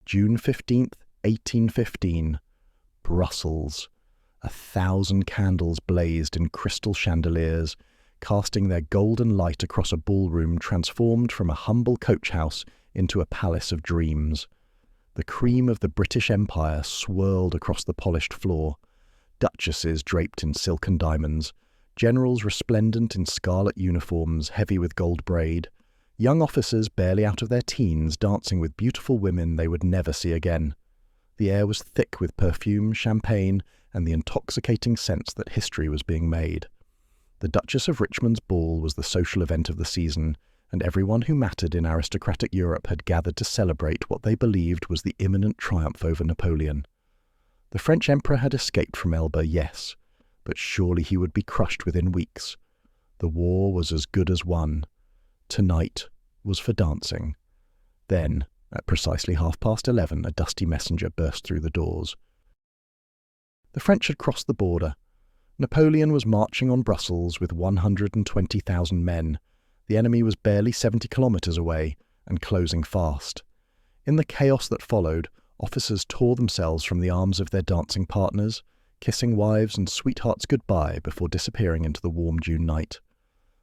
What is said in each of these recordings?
June 15th, 1815. Brussels. 1,000 candles blazed in crystal chandeliers, casting their golden light across a ballroom transformed from a humble coach-house into a palace of dreams. The cream of the British Empire swirled across the polished floor. Duchesses draped in silken diamonds, generals resplendent in scarlet uniforms heavy with gold braid, young officers barely out of their teens dancing with beautiful women they would never see again. The air was thick with perfume, champagne, and the intoxicating sense that history was being made. The Duchess of Richmond's ball was the social event of the season, and everyone who mattered in aristocratic Europe had gathered to celebrate what they believed was the imminent triumph over Napoleon. The French Emperor had escaped from Elba, yes, but surely he would be crushed within weeks. The war was as good as won. Tonight was for dancing. Then, at precisely 11:30, a dusty messenger burst through the doors. The French had crossed the border. Napoleon was marching on Brussels with 120,000 men. The enemy was barely 70 kilometres away and closing fast. In the chaos that followed, officers tore themselves from the arms of their dancing partners, kissing wives and sweethearts goodbye before disappearing into the warm June night.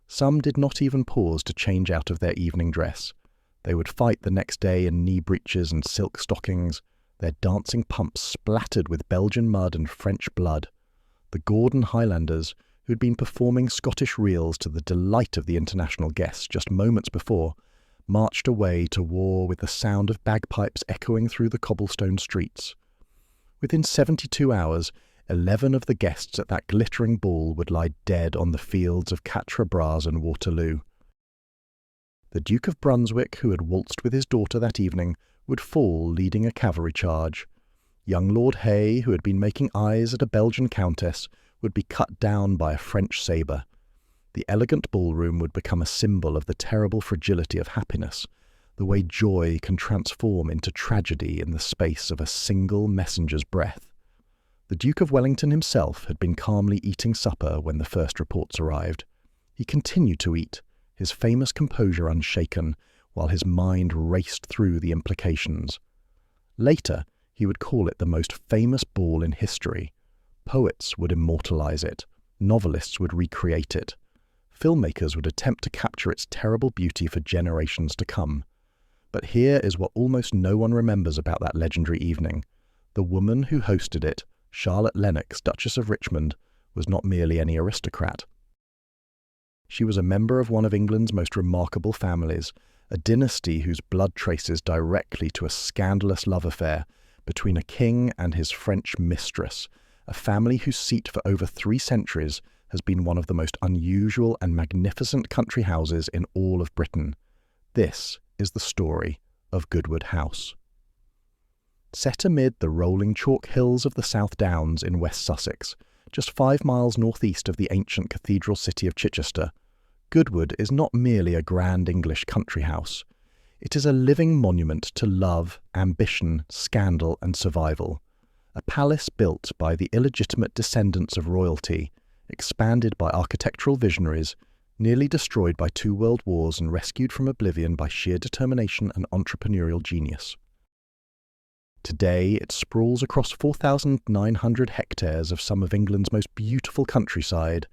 Some did not even pause to change out of their evening dress. They would fight the next day in knee breeches and silk stockings, their dancing pumps splattered with Belgian mud and French blood. The Gordon Highlanders, who had been performing Scottish reels to the delight of the international guests just moments before, marched away to war with the sound of bagpipes echoing through the cobblestone streets. Within 72 hours, 11 of the guests at that glittering ball would lie dead on the fields of Quatre Bras and Waterloo. The Duke of Brunswick, who had waltzed with his daughter that evening, would fall leading a cavalry charge. Young Lord Hay, who had been making eyes at a Belgian countess, would be cut down by a French sabre. The elegant ballroom would become a symbol of the terrible fragility of happiness, the way joy can transform into tragedy in the space of a single messenger's breath. The Duke of Wellington himself had been calmly eating supper when the first reports arrived. He continued to eat, his famous composure unshaken, while his mind raced through the implications. Later, he would call it the most famous ball in history. Poets would immortalize it, novelists would recreate it. Filmmakers would attempt to capture its terrible beauty for generations to come. But here is what almost no one remembers about that legendary evening. The woman who hosted it, Charlotte Lennox, Duchess of Richmond, was not merely any aristocrat. She was a member of one of England's most remarkable families, a dynasty whose blood traces directly to a scandalous love affair between a king and his French mistress, a family whose seat for over 3 centuries has been one of the most unusual and magnificent country houses in all of Britain. This is the story of Goodwood House. Set amid the rolling chalk hills of the South Downs in West Sussex, just 5 miles northeast of the ancient cathedral city of Chichester, Goodwood is not merely a grand English country house. It is a living monument to love, ambition, scandal, and survival. A palace built by the illegitimate descendants of royalty, expanded by architectural visionaries, nearly destroyed by 2 world wars and rescued from oblivion by sheer determination and entrepreneurial genius. Today, it sprawls across 4,900 hectares of some of England's most beautiful countryside,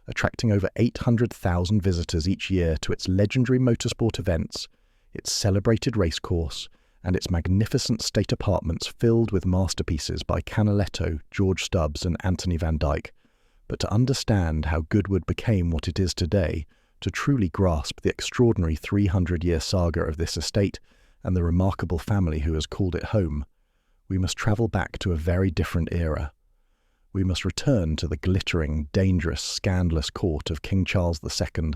attracting over 800,000 visitors each year to its legendary motorsport events, its celebrated racecourse, and its magnificent state apartments filled with masterpieces by Canaletto, George Stubbs, and Anthony van Dyck. But to understand how Goodwood became what it is today, to truly grasp the extraordinary 300-year saga of this estate and the remarkable family who has called it home, we must travel back to a very different era. We must return to the glittering, dangerous, scandalous court of King Charles II,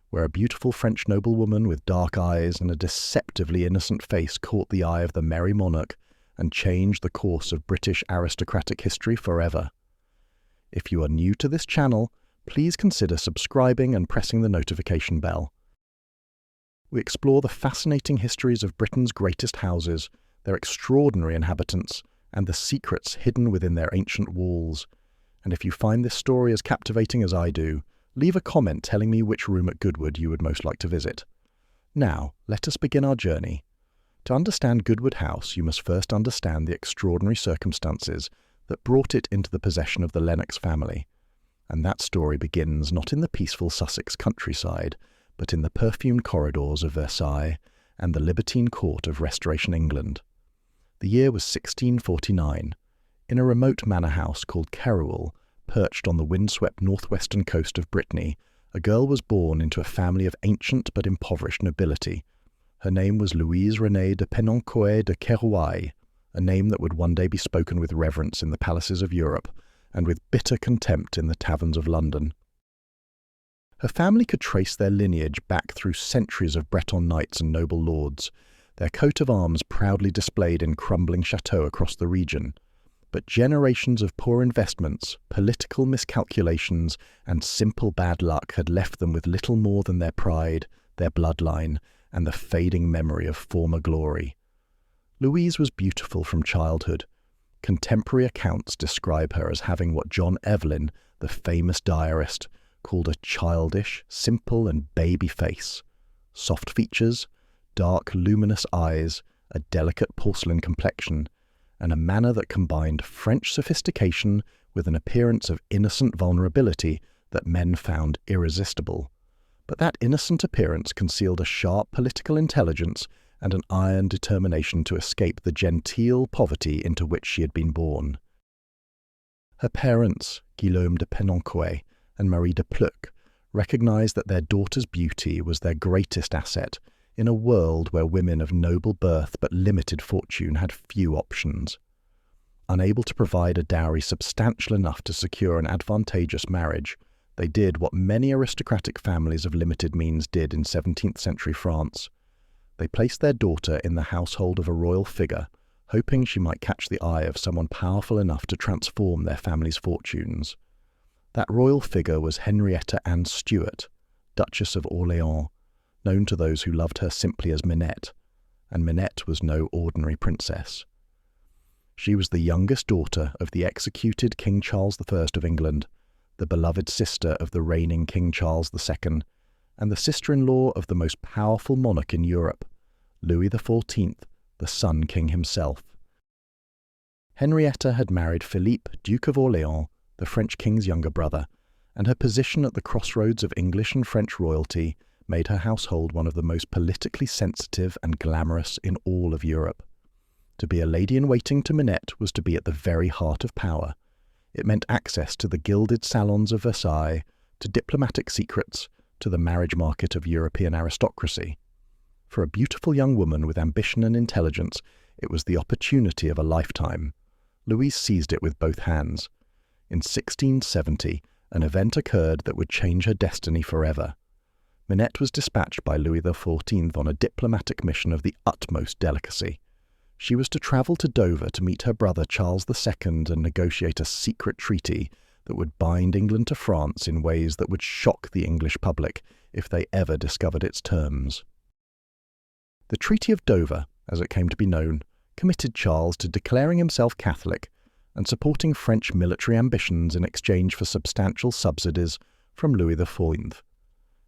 where a beautiful French noblewoman with dark eyes and a deceptively innocent face caught the eye of the merry monarch and changed the course of British aristocratic history forever. If you are new to this channel, please consider subscribing and pressing the notification bell. We explore the fascinating histories of Britain's greatest houses, their extraordinary inhabitants, and the secrets hidden within their ancient walls. And if you find this story as captivating as I do, leave a comment telling me which room at Goodwood you would most like to visit. Now, let us begin our journey. To understand Goodwood House, you must first understand the extraordinary circumstances that brought it into the possession of the Lennox family. And that story begins not in the peaceful Sussex countryside, but in the perfumed corridors of Versailles and the libertine court of Restoration England. The year was 1649. In a remote manor house called Kérouaille, perched on the windswept northwestern coast of Brittany, a girl was born into a family of ancient but impoverished nobility. Her name was Louise Renée de Kérouaille, a name that would one day be spoken with reverence in the palaces of Europe and with bitter contempt in the taverns of London. Her family could trace their lineage back through centuries of Breton knights and noble lords, their coat of arms proudly displayed in crumbling chateaux across the region. But generations of poor investments, political miscalculations, and simple bad luck had left them with little more than their pride, their bloodline, and the fading memory of former glory. Louise was beautiful from childhood. Contemporary accounts describe her as having what John Evelyn, the famous diarist, called a childish, simple and baby face. Soft features, dark, luminous eyes, a delicate porcelain complexion, and a manner that combined French sophistication with an appearance of innocent vulnerability that men found irresistible. But that innocent appearance concealed a sharp political intelligence and an iron determination to escape the genteel poverty into which she had been born. Her parents, Guillaume de Penoncoët and Marie de Pluck, recognized that their daughter's beauty was their greatest asset in a world where women of noble birth but limited fortune had few options. Unable to provide a dowry substantial enough to secure an advantageous marriage, they did what many aristocratic families of limited means did in 17th century France. They placed their daughter in the household of a royal figure, hoping she might catch the eye of someone powerful enough to transform their family's fortunes. That royal figure was Henrietta Anne Stuart, Duchess of Orléans, known to those who loved her simply as Minette, and Minette was no ordinary princess. She was the youngest daughter of the executed King Charles I of England, the beloved sister of the reigning King Charles II, and the sister-in-law of the most powerful monarch in Europe, Louis XIV, the Sun King himself. Henrietta had married Philippe, Duke of Orléans, the French king's younger brother, and her position at the crossroads of English and French royalty made her household one of the most politically sensitive and glamorous in all of Europe. To be a lady-in-waiting to Minette was to be at the very heart of power. It meant access to the gilded salons of Versailles, to diplomatic secrets, to the marriage market of European aristocracy. For a beautiful young woman with ambition and intelligence, it was the opportunity of a lifetime. Louise seized it with both hands. In 1670, an event occurred that would change her destiny forever. Minette was dispatched by Louis XIV on a diplomatic mission of the utmost delicacy. She was to travel to Dover to meet her brother Charles II and negotiate a secret treaty that would bind England to France in ways that would shock the English public if they ever discovered its terms. The Treaty of Dover, as it came to be known, committed Charles to declaring himself Catholic and supporting French military ambitions in exchange for substantial subsidies from Louis XIV.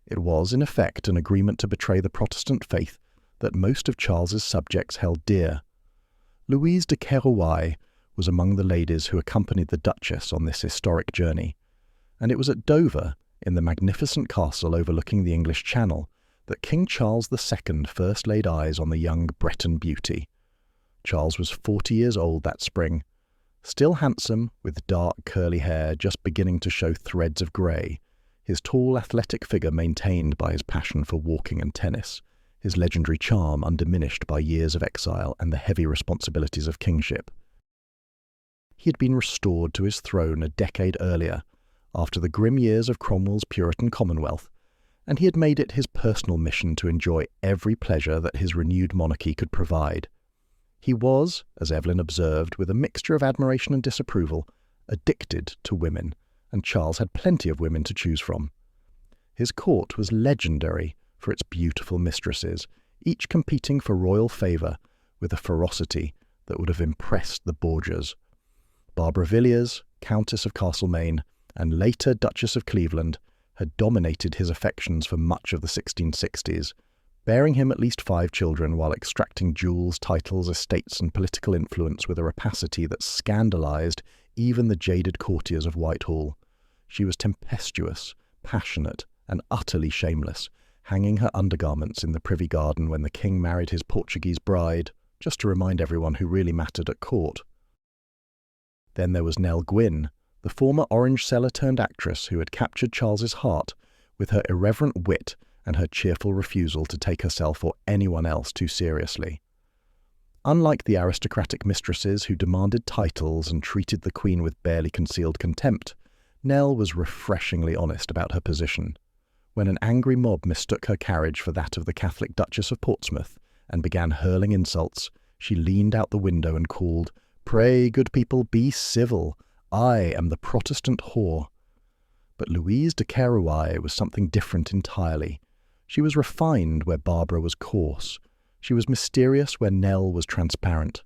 It was, in effect, an agreement to betray the Protestant faith that most of Charles's subjects held dear. Louise de Kérouaille was among the ladies who accompanied the Duchess on this historic journey, and it was at Dover, in the magnificent castle overlooking the English Channel, that King Charles II first laid eyes on the young Breton beauty. Charles was 40 years old that spring, still handsome, with dark curly hair just beginning to show threads of grey, his tall athletic figure maintained by his passion for walking and tennis, his legendary charm undiminished by years of exile and the heavy responsibilities of kingship. He had been restored to his throne a decade earlier, after the grim years of Cromwell's Puritan Commonwealth, and he had made it his personal mission to enjoy every pleasure that his renewed monarchy could provide. He was, as Evelyn observed with a mixture of admiration and disapproval, addicted to women, and Charles had plenty of women to choose from. His court was legendary for its beautiful mistresses, each competing for royal favour with a ferocity that would have impressed the Borgias. Barbara Villiers, Countess of Castlemaine, and later Duchess of Cleveland, had dominated his affections for much of the 1660s, bearing him at least 5 children while extracting jewels, titles, estates and political influence with a rapacity that scandalized even the jaded courtiers of Whitehall. She was tempestuous, passionate, and utterly shameless, hanging her undergarments in the Privy Garden when the king married his Portuguese bride, just to remind everyone who really mattered at court. Then there was Nell Gwynn, the former orange seller turned actress who had captured Charles's heart with her irreverent wit and her cheerful refusal to take herself or anyone else too seriously. Unlike the aristocratic mistresses who demanded titles and treated the Queen with barely concealed contempt, Nell was refreshingly honest about her position. When an angry mob mistook her carriage for that of the Catholic Duchess of Portsmouth and began hurling insults, she leaned out the window and called, "Pray, good people, be civil. I am the Protestant whore." But Louise de Kérouaille was something different entirely. She was refined where Barbara was coarse. She was mysterious where Nell was transparent.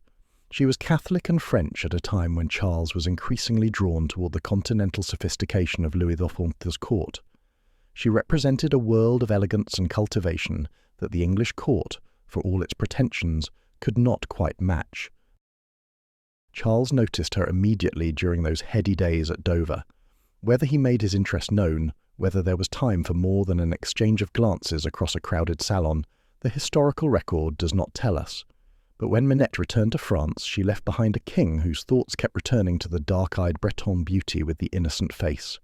She was Catholic and French at a time when Charles was increasingly drawn toward the continental sophistication of Louis XIV's court. She represented a world of elegance and cultivation that the English court, for all its pretensions, could not quite match. Charles noticed her immediately during those heady days at Dover. Whether he made his interest known, whether there was time for more than an exchange of glances across a crowded salon, the historical record does not tell us. But when Minette returned to France, she left behind a king whose thoughts kept returning to the dark-eyed Breton beauty with the innocent face.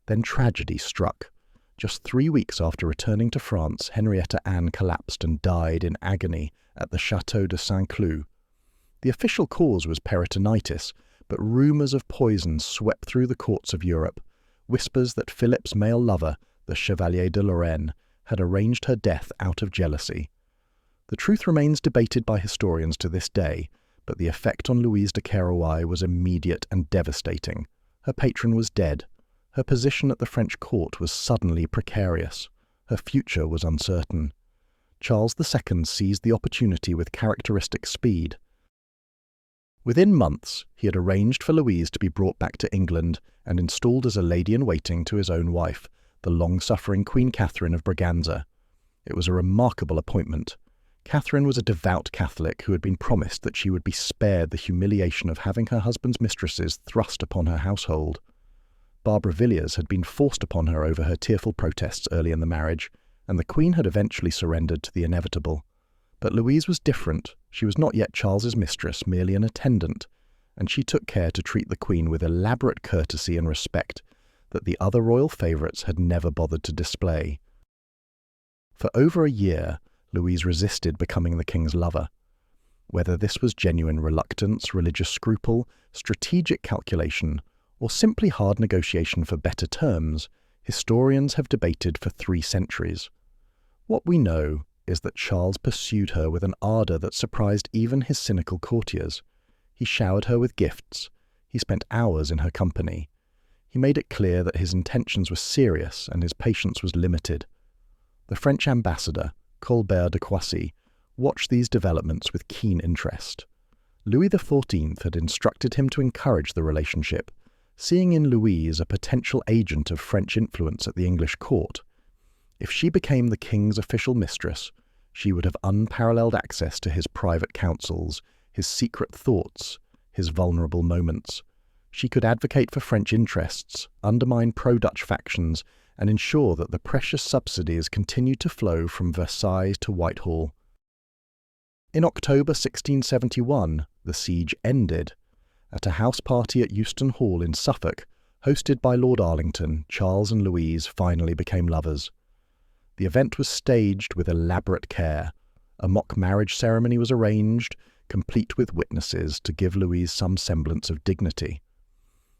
Then tragedy struck. Just 3 weeks after returning to France, Henrietta Anne collapsed and died in agony at the Château de Saint-Cloud. The official cause was peritonitis, but rumours of poison swept through the courts of Europe. Whispers that Philip's male lover, the Chevalier de Lorraine, had arranged her death out of jealousy. The truth remains debated by historians to this day, but the effect on Louise de Kérouaille was immediate and devastating. Her patron was dead. Her position at the French court was suddenly precarious. Her future was uncertain. Charles II seized the opportunity with characteristic speed. Within months, he had arranged for Louise to be brought back to England and installed as a lady-in-waiting to his own wife, the long-suffering Queen Catherine of Braganza. It was a remarkable appointment. Catherine was a devout Catholic who had been promised that she would be spared the humiliation of having her husband's mistresses thrust upon her household. Barbara Villiers had been forced upon her over her tearful protests early in the marriage, and the Queen had eventually surrendered to the inevitable. But Louise was different. She was not yet Charles's mistress, merely an attendant, and she took care to treat the Queen with elaborate courtesy and respect that the other royal favourites had never bothered to display. For over a year, Louise resisted becoming the king's lover. Whether this was genuine reluctance, religious scruple, strategic calculation, or simply hard negotiation for better terms, historians have debated for 3 centuries. What we know is that Charles pursued her with an ardour that surprised even his cynical courtiers. He showered her with gifts. He spent hours in her company. He made it clear that his intentions were serious and his patience was limited. The French ambassador, Colbert de Croissy, watched these developments with keen interest. Louis XIV had instructed him to encourage the relationship, seeing in Louise a potential agent of French influence at the English court. If she became the king's official mistress, she would have unparalleled access to his private counsels, his secret thoughts, his vulnerable moments. She could advocate for French interests, undermine pro-Dutch factions, and ensure that the precious subsidies continued to flow from Versailles to Whitehall. In October 1671, the siege ended. At a house party at Euston Hall in Suffolk, hosted by Lord Arlington, Charles and Louise finally became lovers. The event was staged with elaborate care. A mock marriage ceremony was arranged, complete with witnesses, to give Louise some semblance of dignity.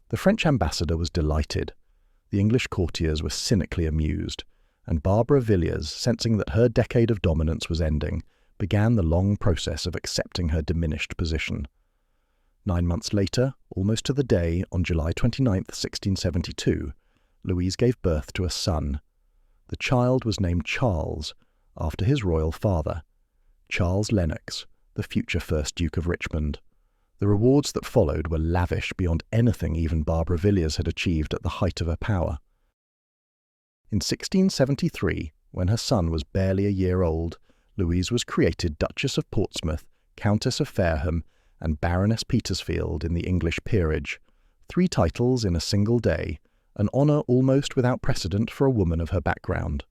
The French ambassador was delighted. The English courtiers were cynically amused, and Barbara Villiers, sensing that her decade of dominance was ending, began the long process of accepting her diminished position. 9 months later, almost to the day, on July 29, 1672, Louise gave birth to a son. The child was named Charles, after his royal father, Charles Lennox, the future first Duke of Richmond. The rewards that followed were lavish beyond anything even Barbara Villiers had achieved at the height of her power. In 1673, when her son was barely a year old, Louise was created Duchess of Portsmouth, Countess of Fareham, and Baroness Petersfield in the English peerage, 3 titles in a single day, an honour almost without precedent for a woman of her background.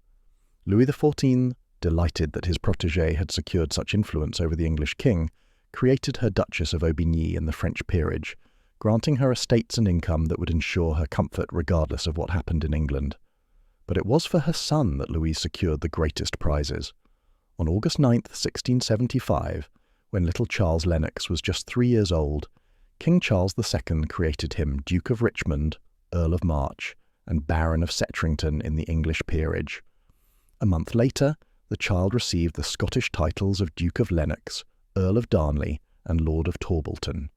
Louis XIV, delighted that his protégée had secured such influence over the English king, created her Duchess of Aubigny in the French peerage, granting her estates and income that would ensure her comfort regardless of what happened in England. But it was for her son that Louise secured the greatest prizes. On August 9, 1675, when little Charles Lennox was just 3 years old, King Charles II created him Duke of Richmond, Earl of March, and Baron of Setrington in the English peerage. A month later, the child received the Scottish titles of Duke of Lennox, Earl of Darnley, and Lord of Torbolton.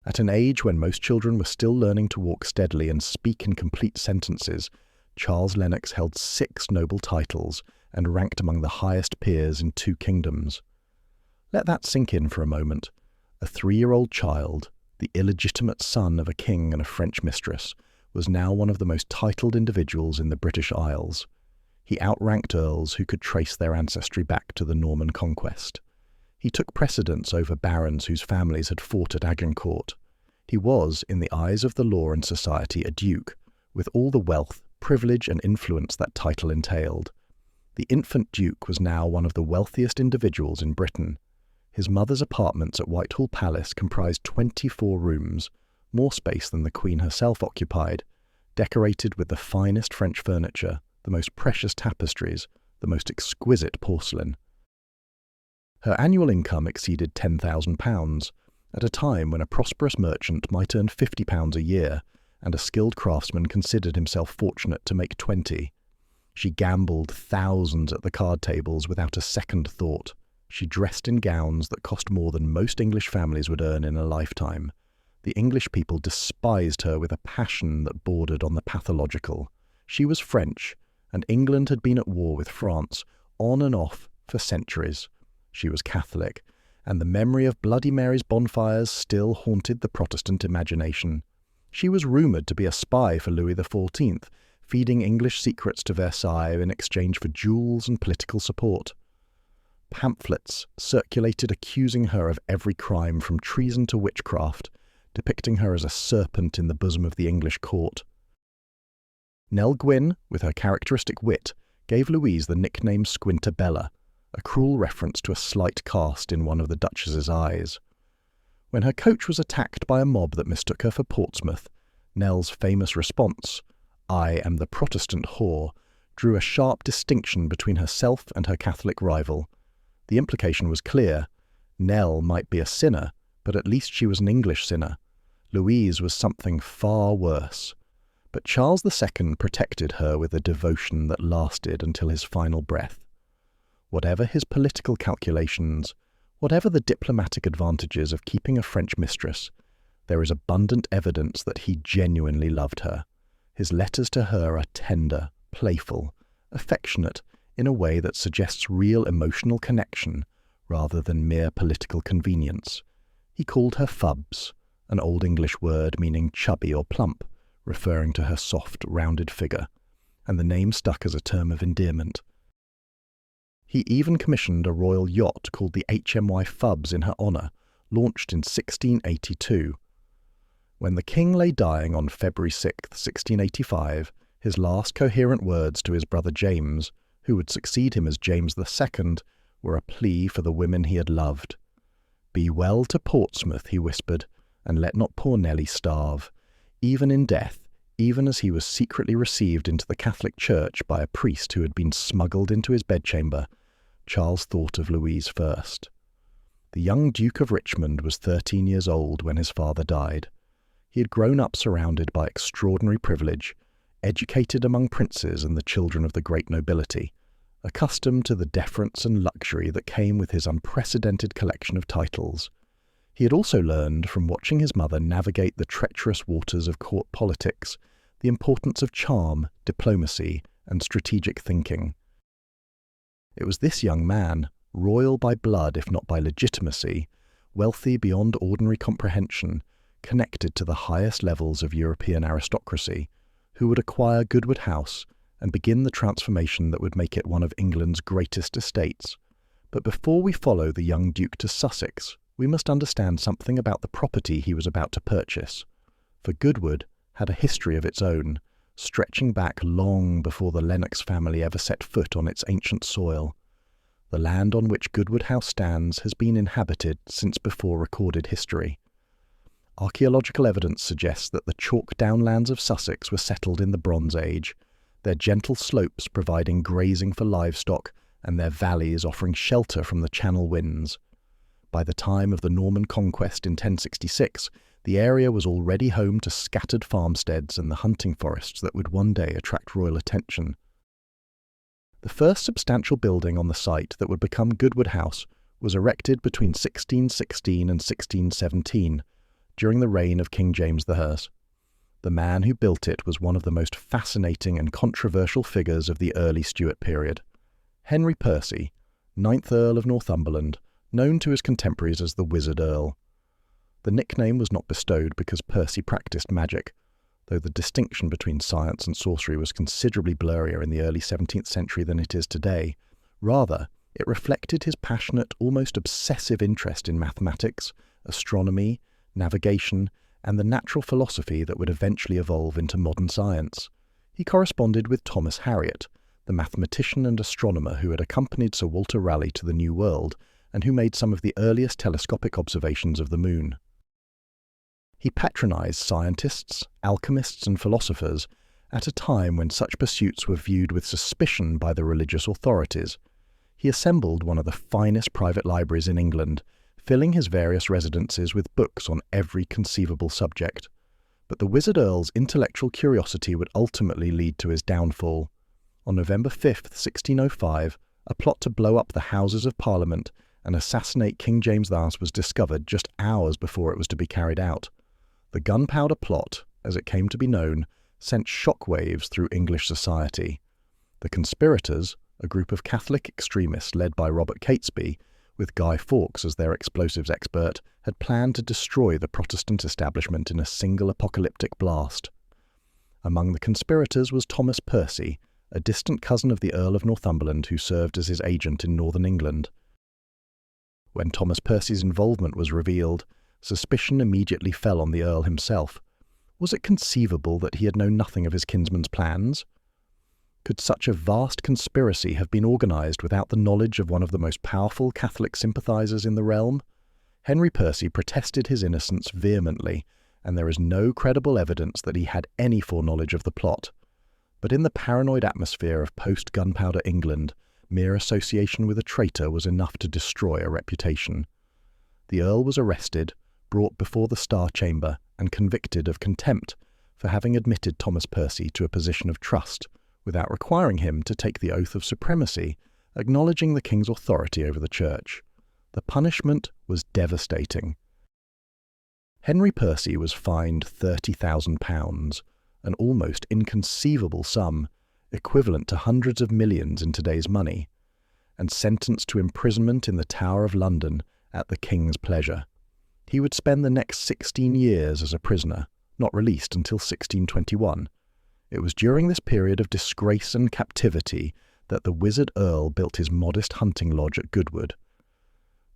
At an age when most children were still learning to walk steadily and speak in complete sentences, Charles Lennox held 6 noble titles and ranked among the highest peers in 2 kingdoms. Let that sink in for a moment. A 3-year-old child, the illegitimate son of a king and a French mistress, was now one of the most titled individuals in the British Isles. He outranked earls who could trace their ancestry back to the Norman conquest. He took precedence over barons whose families had fought at Agincourt. He was, in the eyes of the law and society, a duke, with all the wealth, privilege and influence that title entailed. The infant duke was now one of the wealthiest individuals in Britain. His mother's apartments at Whitehall Palace comprised 24 rooms, more space than the Queen herself occupied, decorated with the finest French furniture, the most precious tapestries, the most exquisite porcelain. Her annual income exceeded £10,000, at a time when a prosperous merchant might earn £50 a year, and a skilled craftsman considered himself fortunate to make 20. She gambled thousands at the card tables without a second thought. She dressed in gowns that cost more than most English families would earn in a lifetime. The English people despised her with a passion that bordered on the pathological. She was French, and England had been at war with France, on and off, for centuries. She was Catholic, and the memory of Bloody Mary's bonfires still haunted the Protestant imagination. She was rumoured to be a spy for Louis XIV, feeding English secrets to Versailles in exchange for jewels and political support. Pamphlets circulated accusing her of every crime from treason to witchcraft, depicting her as a serpent in the bosom of the English court. Nell Gwynn, with her characteristic wit, gave Louise the nickname Squintabella, a cruel reference to a slight cast in one of the Duchess's eyes. When her coach was attacked by a mob that mistook her for Portsmouth, Nell's famous response, "I am the Protestant whore," drew a sharp distinction between herself and her Catholic rival. The implication was clear. Nell might be a sinner, but at least she was an English sinner. Louise was something far worse. But Charles II protected her with a devotion that lasted until his final breath. Whatever his political calculations, whatever the diplomatic advantages of keeping a French mistress, there is abundant evidence that he genuinely loved her. His letters to her are tender, playful, affectionate, in a way that suggests real emotional connection rather than mere political convenience. He called her Fubbs, an Old English word meaning chubby or plump, referring to her soft, rounded figure, and the name stuck as a term of endearment. He even commissioned a royal yacht called the HMY Fubbs in her honour, launched in 1682. When the king lay dying on February 6, 1685, his last coherent words to his brother James, who would succeed him as James II, were a plea for the women he had loved. "Be well to Portsmouth," he whispered, "and let not poor Nelly starve." Even in death, even as he was secretly received into the Catholic Church by a priest who had been smuggled into his bedchamber, Charles thought of Louise first. The young Duke of Richmond was 13 years old when his father died. He had grown up surrounded by extraordinary privilege, educated among princes and the children of the great nobility, accustomed to the deference and luxury that came with his unprecedented collection of titles. He had also learned, from watching his mother navigate the treacherous waters of court politics, the importance of charm, diplomacy, and strategic thinking. It was this young man, royal by blood if not by legitimacy, wealthy beyond ordinary comprehension, connected to the highest levels of European aristocracy, who would acquire Goodwood House and begin the transformation that would make it one of England's greatest estates. But before we follow the young Duke to Sussex, we must understand something about the property he was about to purchase. For Goodwood had a history of its own, stretching back long before the Lennox family ever set foot on its ancient soil. The land on which Goodwood House stands has been inhabited since before recorded history. Archaeological evidence suggests that the chalk downlands of Sussex were settled in the Bronze Age, their gentle slopes providing grazing for livestock and their valleys offering shelter from the Channel winds. By the time of the Norman conquest in 1066, the area was already home to scattered farmsteads and the hunting forests that would one day attract royal attention. The first substantial building on the site that would become Goodwood House was erected between 1616 and 1617, during the reign of King James I. The man who built it was one of the most fascinating and controversial figures of the early Stuart period. Henry Percy, 9th Earl of Northumberland, known to his contemporaries as the Wizard Earl. The nickname was not bestowed because Percy practiced magic, though the distinction between science and sorcery was considerably blurrier in the early 17th century than it is today. Rather, it reflected his passionate, almost obsessive interest in mathematics, astronomy, navigation, and the natural philosophy that would eventually evolve into modern science. He corresponded with Thomas Harriot, the mathematician and astronomer who had accompanied Sir Walter Raleigh to the New World and who made some of the earliest telescopic observations of the moon. He patronized scientists, alchemists, and philosophers at a time when such pursuits were viewed with suspicion by the religious authorities. He assembled one of the finest private libraries in England, filling his various residences with books on every conceivable subject. But the Wizard Earl's intellectual curiosity would ultimately lead to his downfall. On November 5, 1605, a plot to blow up the Houses of Parliament and assassinate King James I was discovered just hours before it was to be carried out. The Gunpowder Plot, as it came to be known, sent shockwaves through English society. The conspirators, a group of Catholic extremists led by Robert Catesby, with Guy Fawkes as their explosives expert, had planned to destroy the Protestant establishment in a single apocalyptic blast. Among the conspirators was Thomas Percy, a distant cousin of the Earl of Northumberland who served as his agent in northern England. When Thomas Percy's involvement was revealed, suspicion immediately fell on the Earl himself. Was it conceivable that he had known nothing of his kinsman's plans? Could such a vast conspiracy have been organised without the knowledge of one of the most powerful Catholic sympathisers in the realm? Henry Percy protested his innocence vehemently, and there is no credible evidence that he had any foreknowledge of the plot. But in the paranoid atmosphere of post-gunpowder England, mere association with a traitor was enough to destroy a reputation. The Earl was arrested, brought before the Star Chamber, and convicted of contempt for having admitted Thomas Percy to a position of trust, without requiring him to take the oath of supremacy, acknowledging the king's authority over the church. The punishment was devastating. Henry Percy was fined £30,000, an almost inconceivable sum, equivalent to hundreds of millions in today's money, and sentenced to imprisonment in the Tower of London at the king's pleasure. He would spend the next 16 years as a prisoner, not released until 1621. It was during this period of disgrace and captivity that the Wizard Earl built his modest hunting lodge at Goodwood.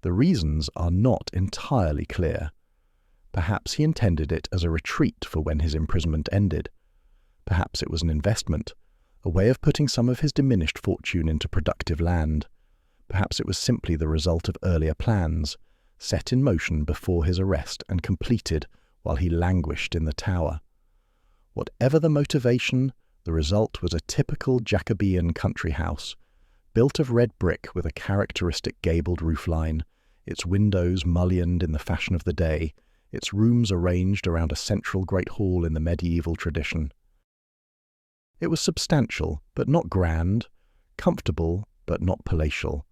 The reasons are not entirely clear. Perhaps he intended it as a retreat for when his imprisonment ended. Perhaps it was an investment, a way of putting some of his diminished fortune into productive land. Perhaps it was simply the result of earlier plans, set in motion before his arrest and completed while he languished in the Tower. Whatever the motivation, the result was a typical Jacobean country house, built of red brick with a characteristic gabled roofline, its windows mullioned in the fashion of the day, its rooms arranged around a central great hall in the medieval tradition. It was substantial, but not grand, comfortable, but not palatial.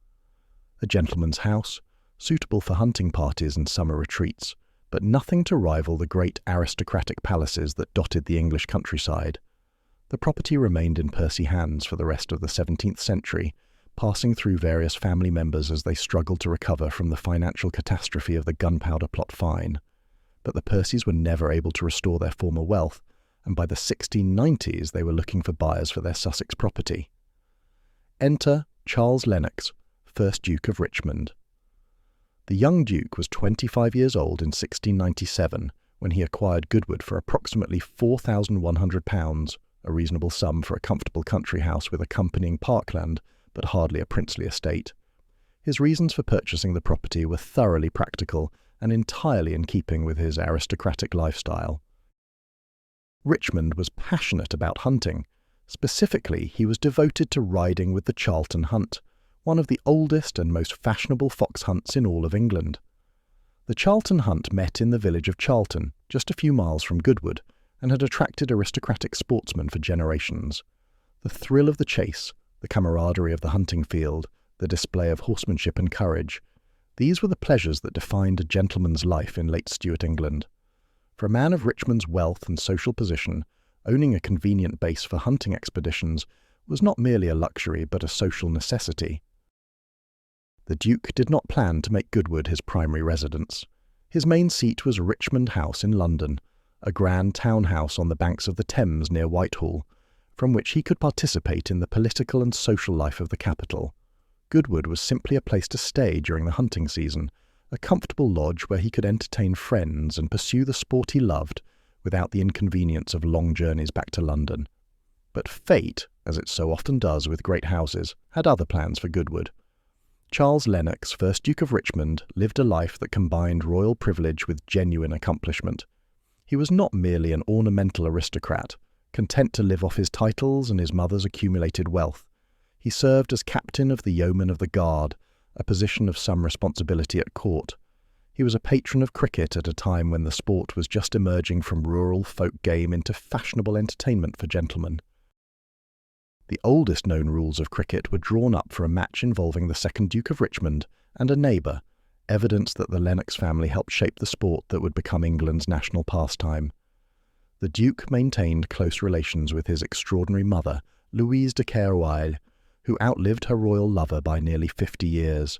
A gentleman's house, suitable for hunting parties and summer retreats, but nothing to rival the great aristocratic palaces that dotted the English countryside. The property remained in Percy hands for the rest of the 17th century, passing through various family members as they struggled to recover from the financial catastrophe of the Gunpowder Plot fine. But the Percys were never able to restore their former wealth, and by the 1690s they were looking for buyers for their Sussex property. Enter Charles Lennox, 1st Duke of Richmond. The young Duke was 25 years old in 1697 when he acquired Goodwood for approximately £4,100, a reasonable sum for a comfortable country house with accompanying parkland, but hardly a princely estate. His reasons for purchasing the property were thoroughly practical and entirely in keeping with his aristocratic lifestyle. Richmond was passionate about hunting. Specifically, he was devoted to riding with the Charlton Hunt, one of the oldest and most fashionable fox hunts in all of England. The Charlton Hunt met in the village of Charlton, just a few miles from Goodwood, and had attracted aristocratic sportsmen for generations. The thrill of the chase, the camaraderie of the hunting field, the display of horsemanship and courage, these were the pleasures that defined a gentleman's life in late Stuart England. For a man of Richmond's wealth and social position, owning a convenient base for hunting expeditions was not merely a luxury but a social necessity. The Duke did not plan to make Goodwood his primary residence. His main seat was Richmond House in London, a grand townhouse on the banks of the Thames near Whitehall, from which he could participate in the political and social life of the capital. Goodwood was simply a place to stay during the hunting season, a comfortable lodge where he could entertain friends and pursue the sport he loved without the inconvenience of long journeys back to London. But fate, as it so often does with great houses, had other plans for Goodwood. Charles Lennox, 1st Duke of Richmond, lived a life that combined royal privilege with genuine accomplishment. He was not merely an ornamental aristocrat, content to live off his titles and his mother's accumulated wealth. He served as captain of the Yeomen of the Guard, a position of some responsibility at court. He was a patron of cricket at a time when the sport was just emerging from rural folk game into fashionable entertainment for gentlemen. The oldest known rules of cricket were drawn up for a match involving the 2nd Duke of Richmond and a neighbour, evidence that the Lennox family helped shape the sport that would become England's national pastime. The Duke maintained close relations with his extraordinary mother, Louise de Kérouaille, who outlived her royal lover by nearly 50 years.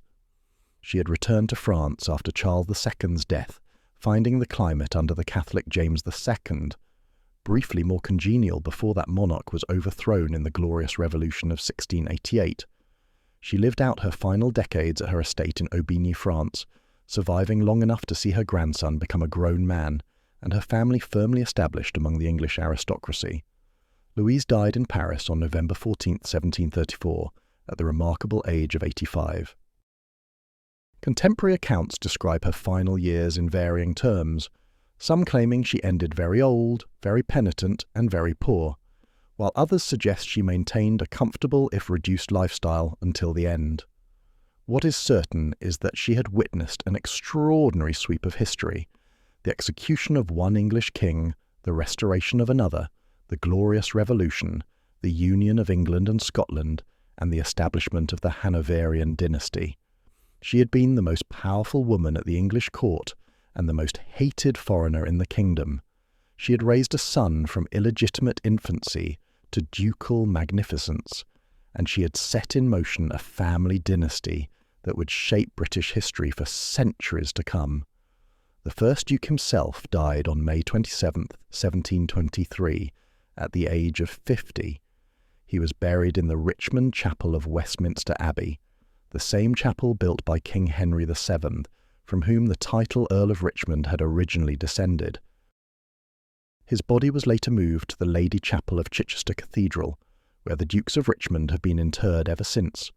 She had returned to France after Charles II's death, finding the climate under the Catholic James II, briefly more congenial before that monarch was overthrown in the Glorious Revolution of 1688. She lived out her final decades at her estate in Aubigny, France, surviving long enough to see her grandson become a grown man, and her family firmly established among the English aristocracy. Louise died in Paris on November 14, 1734, at the remarkable age of 85. Contemporary accounts describe her final years in varying terms, some claiming she ended very old, very penitent, and very poor, while others suggest she maintained a comfortable if reduced lifestyle until the end. What is certain is that she had witnessed an extraordinary sweep of history, the execution of one English king, the restoration of another, the Glorious Revolution, the union of England and Scotland, and the establishment of the Hanoverian dynasty. She had been the most powerful woman at the English court and the most hated foreigner in the kingdom. She had raised a son from illegitimate infancy to ducal magnificence, and she had set in motion a family dynasty that would shape British history for centuries to come. The 1st Duke himself died on May 27, 1723, at the age of 50. He was buried in the Richmond Chapel of Westminster Abbey, the same chapel built by King Henry VII, from whom the title Earl of Richmond had originally descended. His body was later moved to the Lady Chapel of Chichester Cathedral, where the Dukes of Richmond have been interred ever since.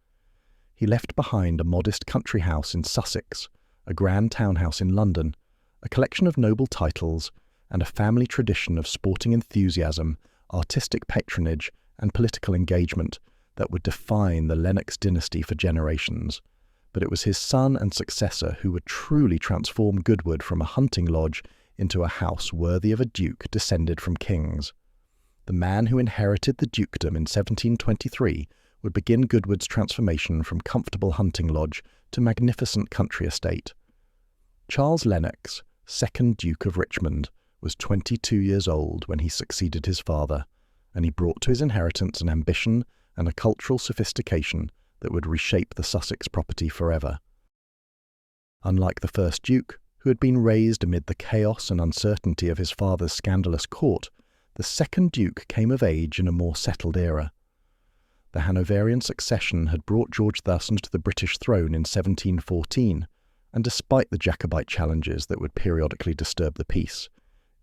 He left behind a modest country house in Sussex, a grand townhouse in London, a collection of noble titles, and a family tradition of sporting enthusiasm, artistic patronage, and political engagement that would define the Lennox dynasty for generations. But it was his son and successor who would truly transform Goodwood from a hunting lodge into a house worthy of a duke descended from kings. The man who inherited the dukedom in 1723 would begin Goodwood's transformation from comfortable hunting lodge to magnificent country estate. Charles Lennox, 2nd Duke of Richmond, was 22 years old when he succeeded his father, and he brought to his inheritance an ambition and a cultural sophistication that would reshape the Sussex property forever. Unlike the 1st Duke, who had been raised amid the chaos and uncertainty of his father's scandalous court, The second Duke came of age in a more settled era. The Hanoverian succession had brought George thus to the British throne in 1714, and despite the Jacobite challenges that would periodically disturb the peace,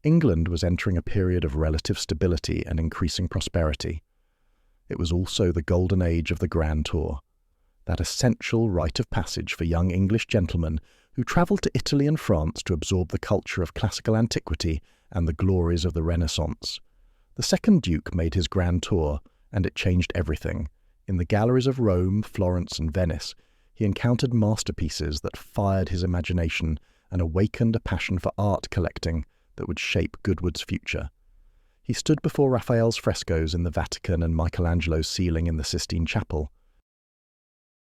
England was entering a period of relative stability and increasing prosperity. It was also the golden age of the Grand Tour, that essential rite of passage for young English gentlemen who travelled to Italy and France to absorb the culture of classical antiquity and the glories of the Renaissance. The second Duke made his Grand Tour, and it changed everything. In the galleries of Rome, Florence, and Venice, he encountered masterpieces that fired his imagination and awakened a passion for art collecting that would shape Goodwood's future. He stood before Raphael's frescoes in the Vatican and Michelangelo's ceiling in the Sistine Chapel.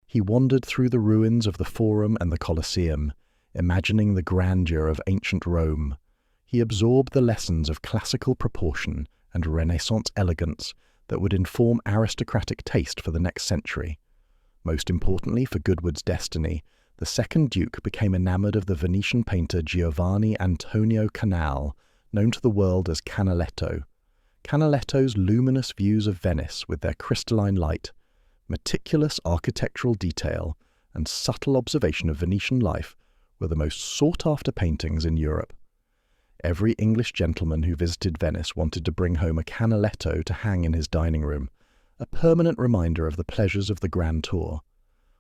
He wandered through the ruins of the Forum and the Colosseum, imagining the grandeur of ancient Rome. He absorbed the lessons of classical proportion and Renaissance elegance that would inform aristocratic taste for the next century. Most importantly for Goodwood's destiny, the second Duke became enamoured of the Venetian painter Giovanni Antonio Canal, known to the world as Canaletto. Canaletto's luminous views of Venice with their crystalline light, meticulous architectural detail, and subtle observation of Venetian life were the most sought-after paintings in Europe. Every English gentleman who visited Venice wanted to bring home a Canaletto to hang in his dining room, a permanent reminder of the pleasures of the Grand Tour.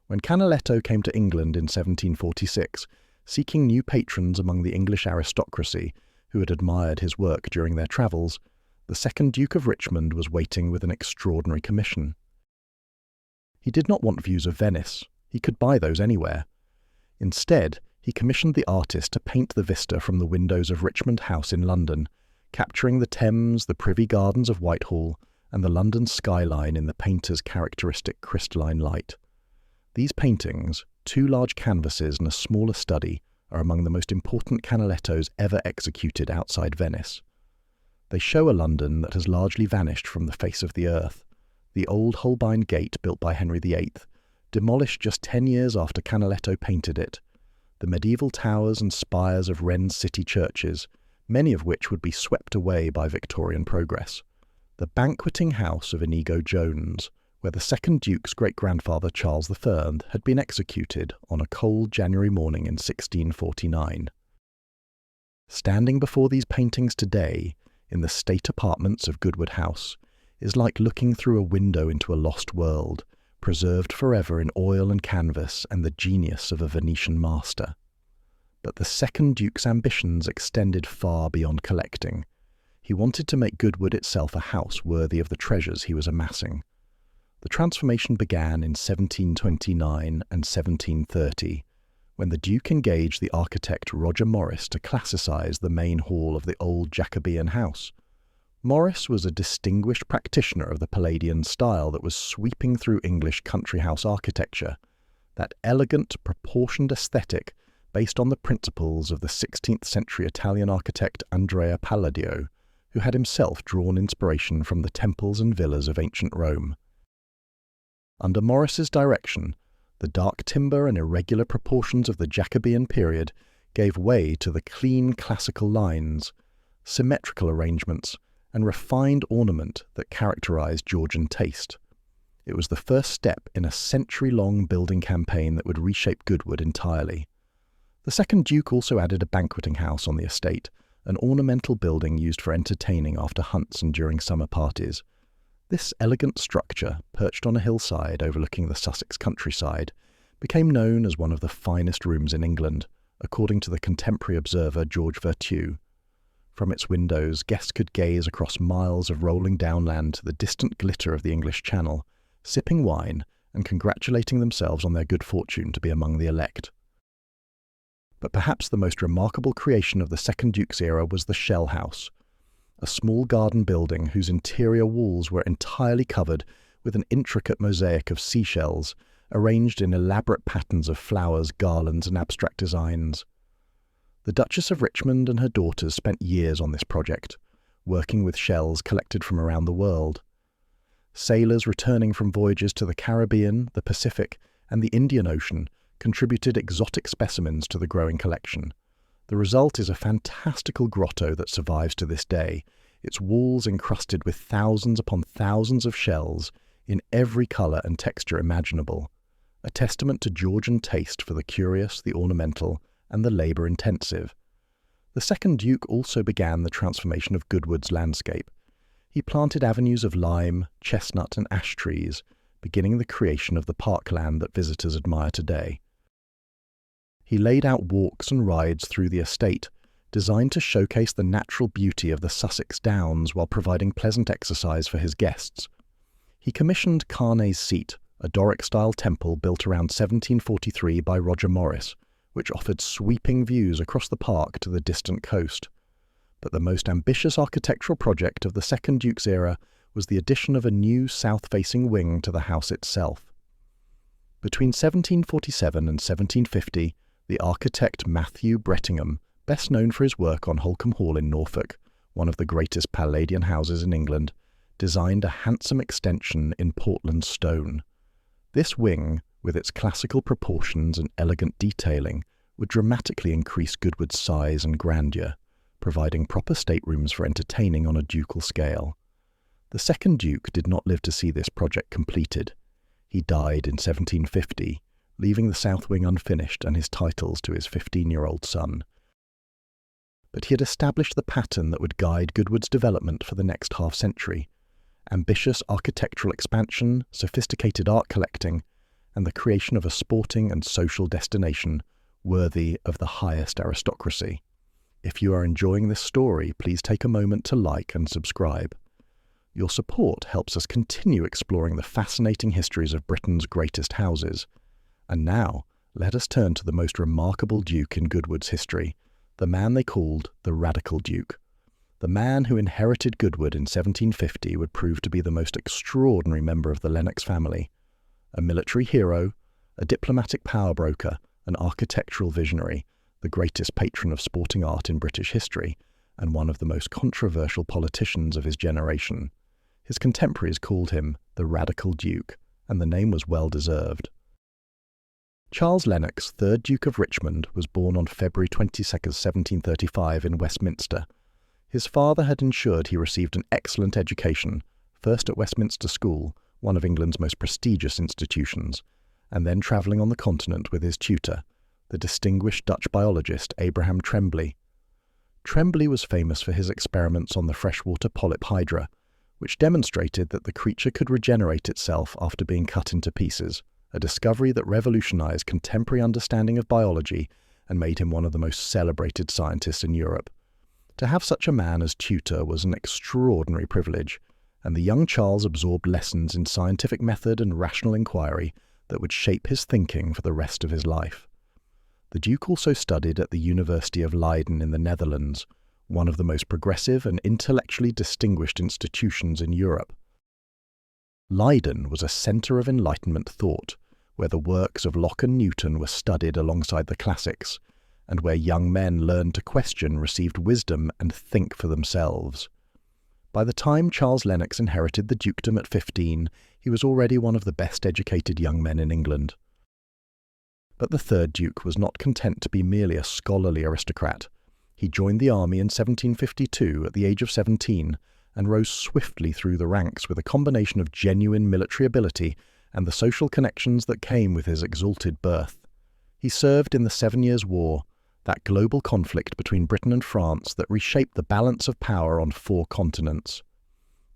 When Canaletto came to England in 1746, seeking new patrons among the English aristocracy who had admired his work during their travels, the second Duke of Richmond was waiting with an extraordinary commission. He did not want views of Venice. He could buy those anywhere. Instead, he commissioned the artist to paint the vista from the windows of Richmond House in London, capturing the Thames, the Privy Gardens of Whitehall, and the London skyline in the painter's characteristic crystalline light. These paintings, 2 large canvases and a smaller study, are among the most important Canalettos ever executed outside Venice. They show a London that has largely vanished from the face of the earth. The old Holbein Gate, built by Henry VIII, demolished just 10 years after Canaletto painted it. The medieval towers and spires of Wren's city churches, many of which would be swept away by Victorian progress. The banqueting house of Inigo Jones, where the second Duke's great-grandfather Charles III had been executed on a cold January morning in 1649. Standing before these paintings today, in the state apartments of Goodwood House, is like looking through a window into a lost world, preserved forever in oil and canvas and the genius of a Venetian master. But the second Duke's ambitions extended far beyond collecting. He wanted to make Goodwood itself a house worthy of the treasures he was amassing. The transformation began in 1729 and 1730, when the Duke engaged the architect Roger Morris to classicise the main hall of the old Jacobean house. Morris was a distinguished practitioner of the Palladian style that was sweeping through English country house architecture, that elegant, proportioned aesthetic based on the principles of the 16th century Italian architect Andrea Palladio, who had himself drawn inspiration from the temples and villas of ancient Rome. Under Morris's direction, the dark timber and irregular proportions of the Jacobean period gave way to the clean classical lines, symmetrical arrangements, and refined ornament that characterized Georgian taste. It was the first step in a century-long building campaign that would reshape Goodwood entirely. The second Duke also added a banqueting house on the estate, an ornamental building used for entertaining after hunts and during summer parties. This elegant structure, perched on a hillside overlooking the Sussex countryside, became known as one of the finest rooms in England, according to the contemporary observer George Vertue. From its windows, guests could gaze across miles of rolling downland to the distant glitter of the English Channel, sipping wine and congratulating themselves on their good fortune to be among the elect. But perhaps the most remarkable creation of the second Duke's era was the Shell House, a small garden building whose interior walls were entirely covered with an intricate mosaic of seashells, arranged in elaborate patterns of flowers, garlands, and abstract designs. The Duchess of Richmond and her daughters spent years on this project, working with shells collected from around the world. Sailors returning from voyages to the Caribbean, the Pacific, and the Indian Ocean contributed exotic specimens to the growing collection. The result is a fantastical grotto that survives to this day, its walls encrusted with thousands upon thousands of shells in every colour and texture imaginable, a testament to Georgian taste for the curious, the ornamental, and the labour-intensive. The second Duke also began the transformation of Goodwood's landscape. He planted avenues of lime, chestnut, and ash trees, beginning the creation of the parkland that visitors admire today. He laid out walks and rides through the estate, designed to showcase the natural beauty of the Sussex Downs while providing pleasant exercise for his guests. He commissioned Carnet's Seat, a Doric-style temple built around 1743 by Roger Morris, which offered sweeping views across the park to the distant coast. But the most ambitious architectural project of the Second Duke's era was the addition of a new south-facing wing to the house itself. Between 1747 and 1750, the architect Matthew Brettingham, best known for his work on Holkham Hall in Norfolk, one of the greatest Palladian houses in England, designed a handsome extension in Portland stone. This wing, with its classical proportions and elegant detailing, would dramatically increase Goodwood's size and grandeur, providing proper staterooms for entertaining on a ducal scale. The second Duke did not live to see this project completed. He died in 1750, leaving the south wing unfinished and his titles to his 15-year-old son. But he had established the pattern that would guide Goodwood's development for the next half-century: ambitious architectural expansion, sophisticated art collecting, and the creation of a sporting and social destination worthy of the highest aristocracy. If you are enjoying this story, please take a moment to like and subscribe. Your support helps us continue exploring the fascinating histories of Britain's greatest houses. And now, let us turn to the most remarkable Duke in Goodwood's history, the man they called the Radical Duke. The man who inherited Goodwood in 1750 would prove to be the most extraordinary member of the Lennox family. A military hero, a diplomatic power broker, an architectural visionary, the greatest patron of sporting art in British history, and one of the most controversial politicians of his generation. His contemporaries called him the Radical Duke, and the name was well deserved. Charles Lennox, 3rd Duke of Richmond, was born on February 22, 1735 in Westminster. His father had ensured he received an excellent education, first at Westminster School, one of England's most prestigious institutions, and then travelling on the continent with his tutor, the distinguished Dutch biologist Abraham Tremblay. Tremblay was famous for his experiments on the freshwater polyp hydra, which demonstrated that the creature could regenerate itself after being cut into pieces, a discovery that revolutionized contemporary understanding of biology and made him one of the most celebrated scientists in Europe. To have such a man as tutor was an extraordinary privilege, and the young Charles absorbed lessons in scientific method and rational inquiry that would shape his thinking for the rest of his life. The Duke also studied at the University of Leiden in the Netherlands, one of the most progressive and intellectually distinguished institutions in Europe. Leiden was a centre of Enlightenment thought, where the works of Locke and Newton were studied alongside the classics, and where young men learned to question, received wisdom, and think for themselves. By the time Charles Lennox inherited the dukedom at 15, he was already one of the best-educated young men in England. But the third Duke was not content to be merely a scholarly aristocrat. He joined the army in 1752 at the age of 17 and rose swiftly through the ranks with a combination of genuine military ability and the social connections that came with his exalted birth. He served in the 7 Years' War, that global conflict between Britain and France that reshaped the balance of power on 4 continents.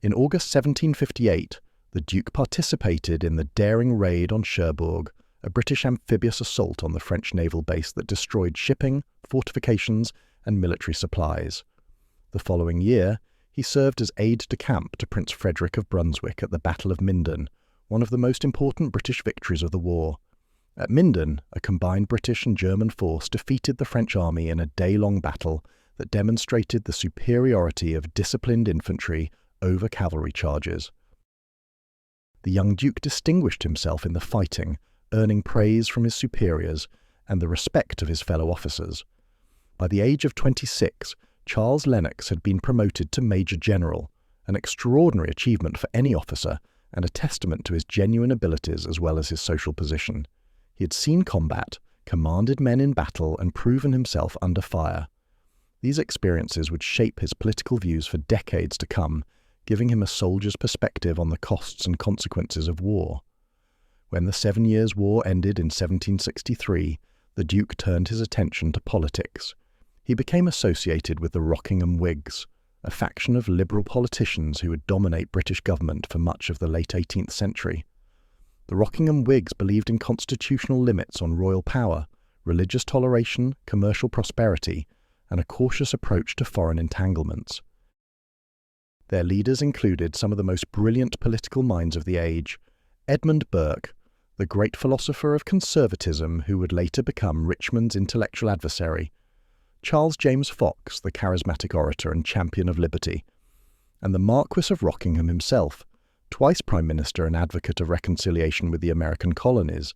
In August 1758, the Duke participated in the daring raid on Cherbourg, a British amphibious assault on the French naval base that destroyed shipping, fortifications, and military supplies. The following year, he served as aide-de-camp to Prince Frederick of Brunswick at the Battle of Minden, one of the most important British victories of the war. At Minden, a combined British and German force defeated the French army in a day-long battle that demonstrated the superiority of disciplined infantry over cavalry charges. The young Duke distinguished himself in the fighting, earning praise from his superiors and the respect of his fellow officers. By the age of 26, Charles Lennox had been promoted to Major General, an extraordinary achievement for any officer and a testament to his genuine abilities as well as his social position. He had seen combat, commanded men in battle, and proven himself under fire. These experiences would shape his political views for decades to come, giving him a soldier's perspective on the costs and consequences of war. When the 7 Years' War ended in 1763, the Duke turned his attention to politics. He became associated with the Rockingham Whigs, a faction of liberal politicians who would dominate British government for much of the late 18th century. The Rockingham Whigs believed in constitutional limits on royal power, religious toleration, commercial prosperity, and a cautious approach to foreign entanglements. Their leaders included some of the most brilliant political minds of the age: Edmund Burke, the great philosopher of conservatism who would later become Richmond's intellectual adversary; Charles James Fox, the charismatic orator and champion of liberty; and the Marquis of Rockingham himself, twice Prime Minister and advocate of reconciliation with the American colonies.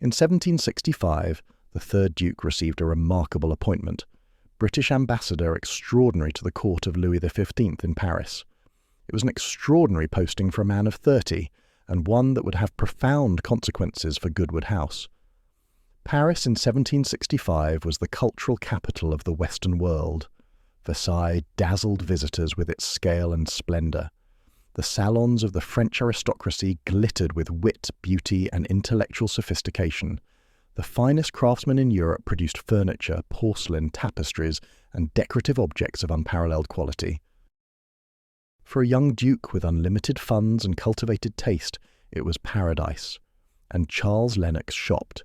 In 1765, the third Duke received a remarkable appointment: British Ambassador Extraordinary to the Court of Louis XV in Paris. It was an extraordinary posting for a man of 30, and one that would have profound consequences for Goodwood House. Paris in 1765 was the cultural capital of the Western world. Versailles dazzled visitors with its scale and splendour. The salons of the French aristocracy glittered with wit, beauty, and intellectual sophistication. The finest craftsmen in Europe produced furniture, porcelain, tapestries, and decorative objects of unparalleled quality. For a young duke with unlimited funds and cultivated taste, it was paradise. And Charles Lennox shopped.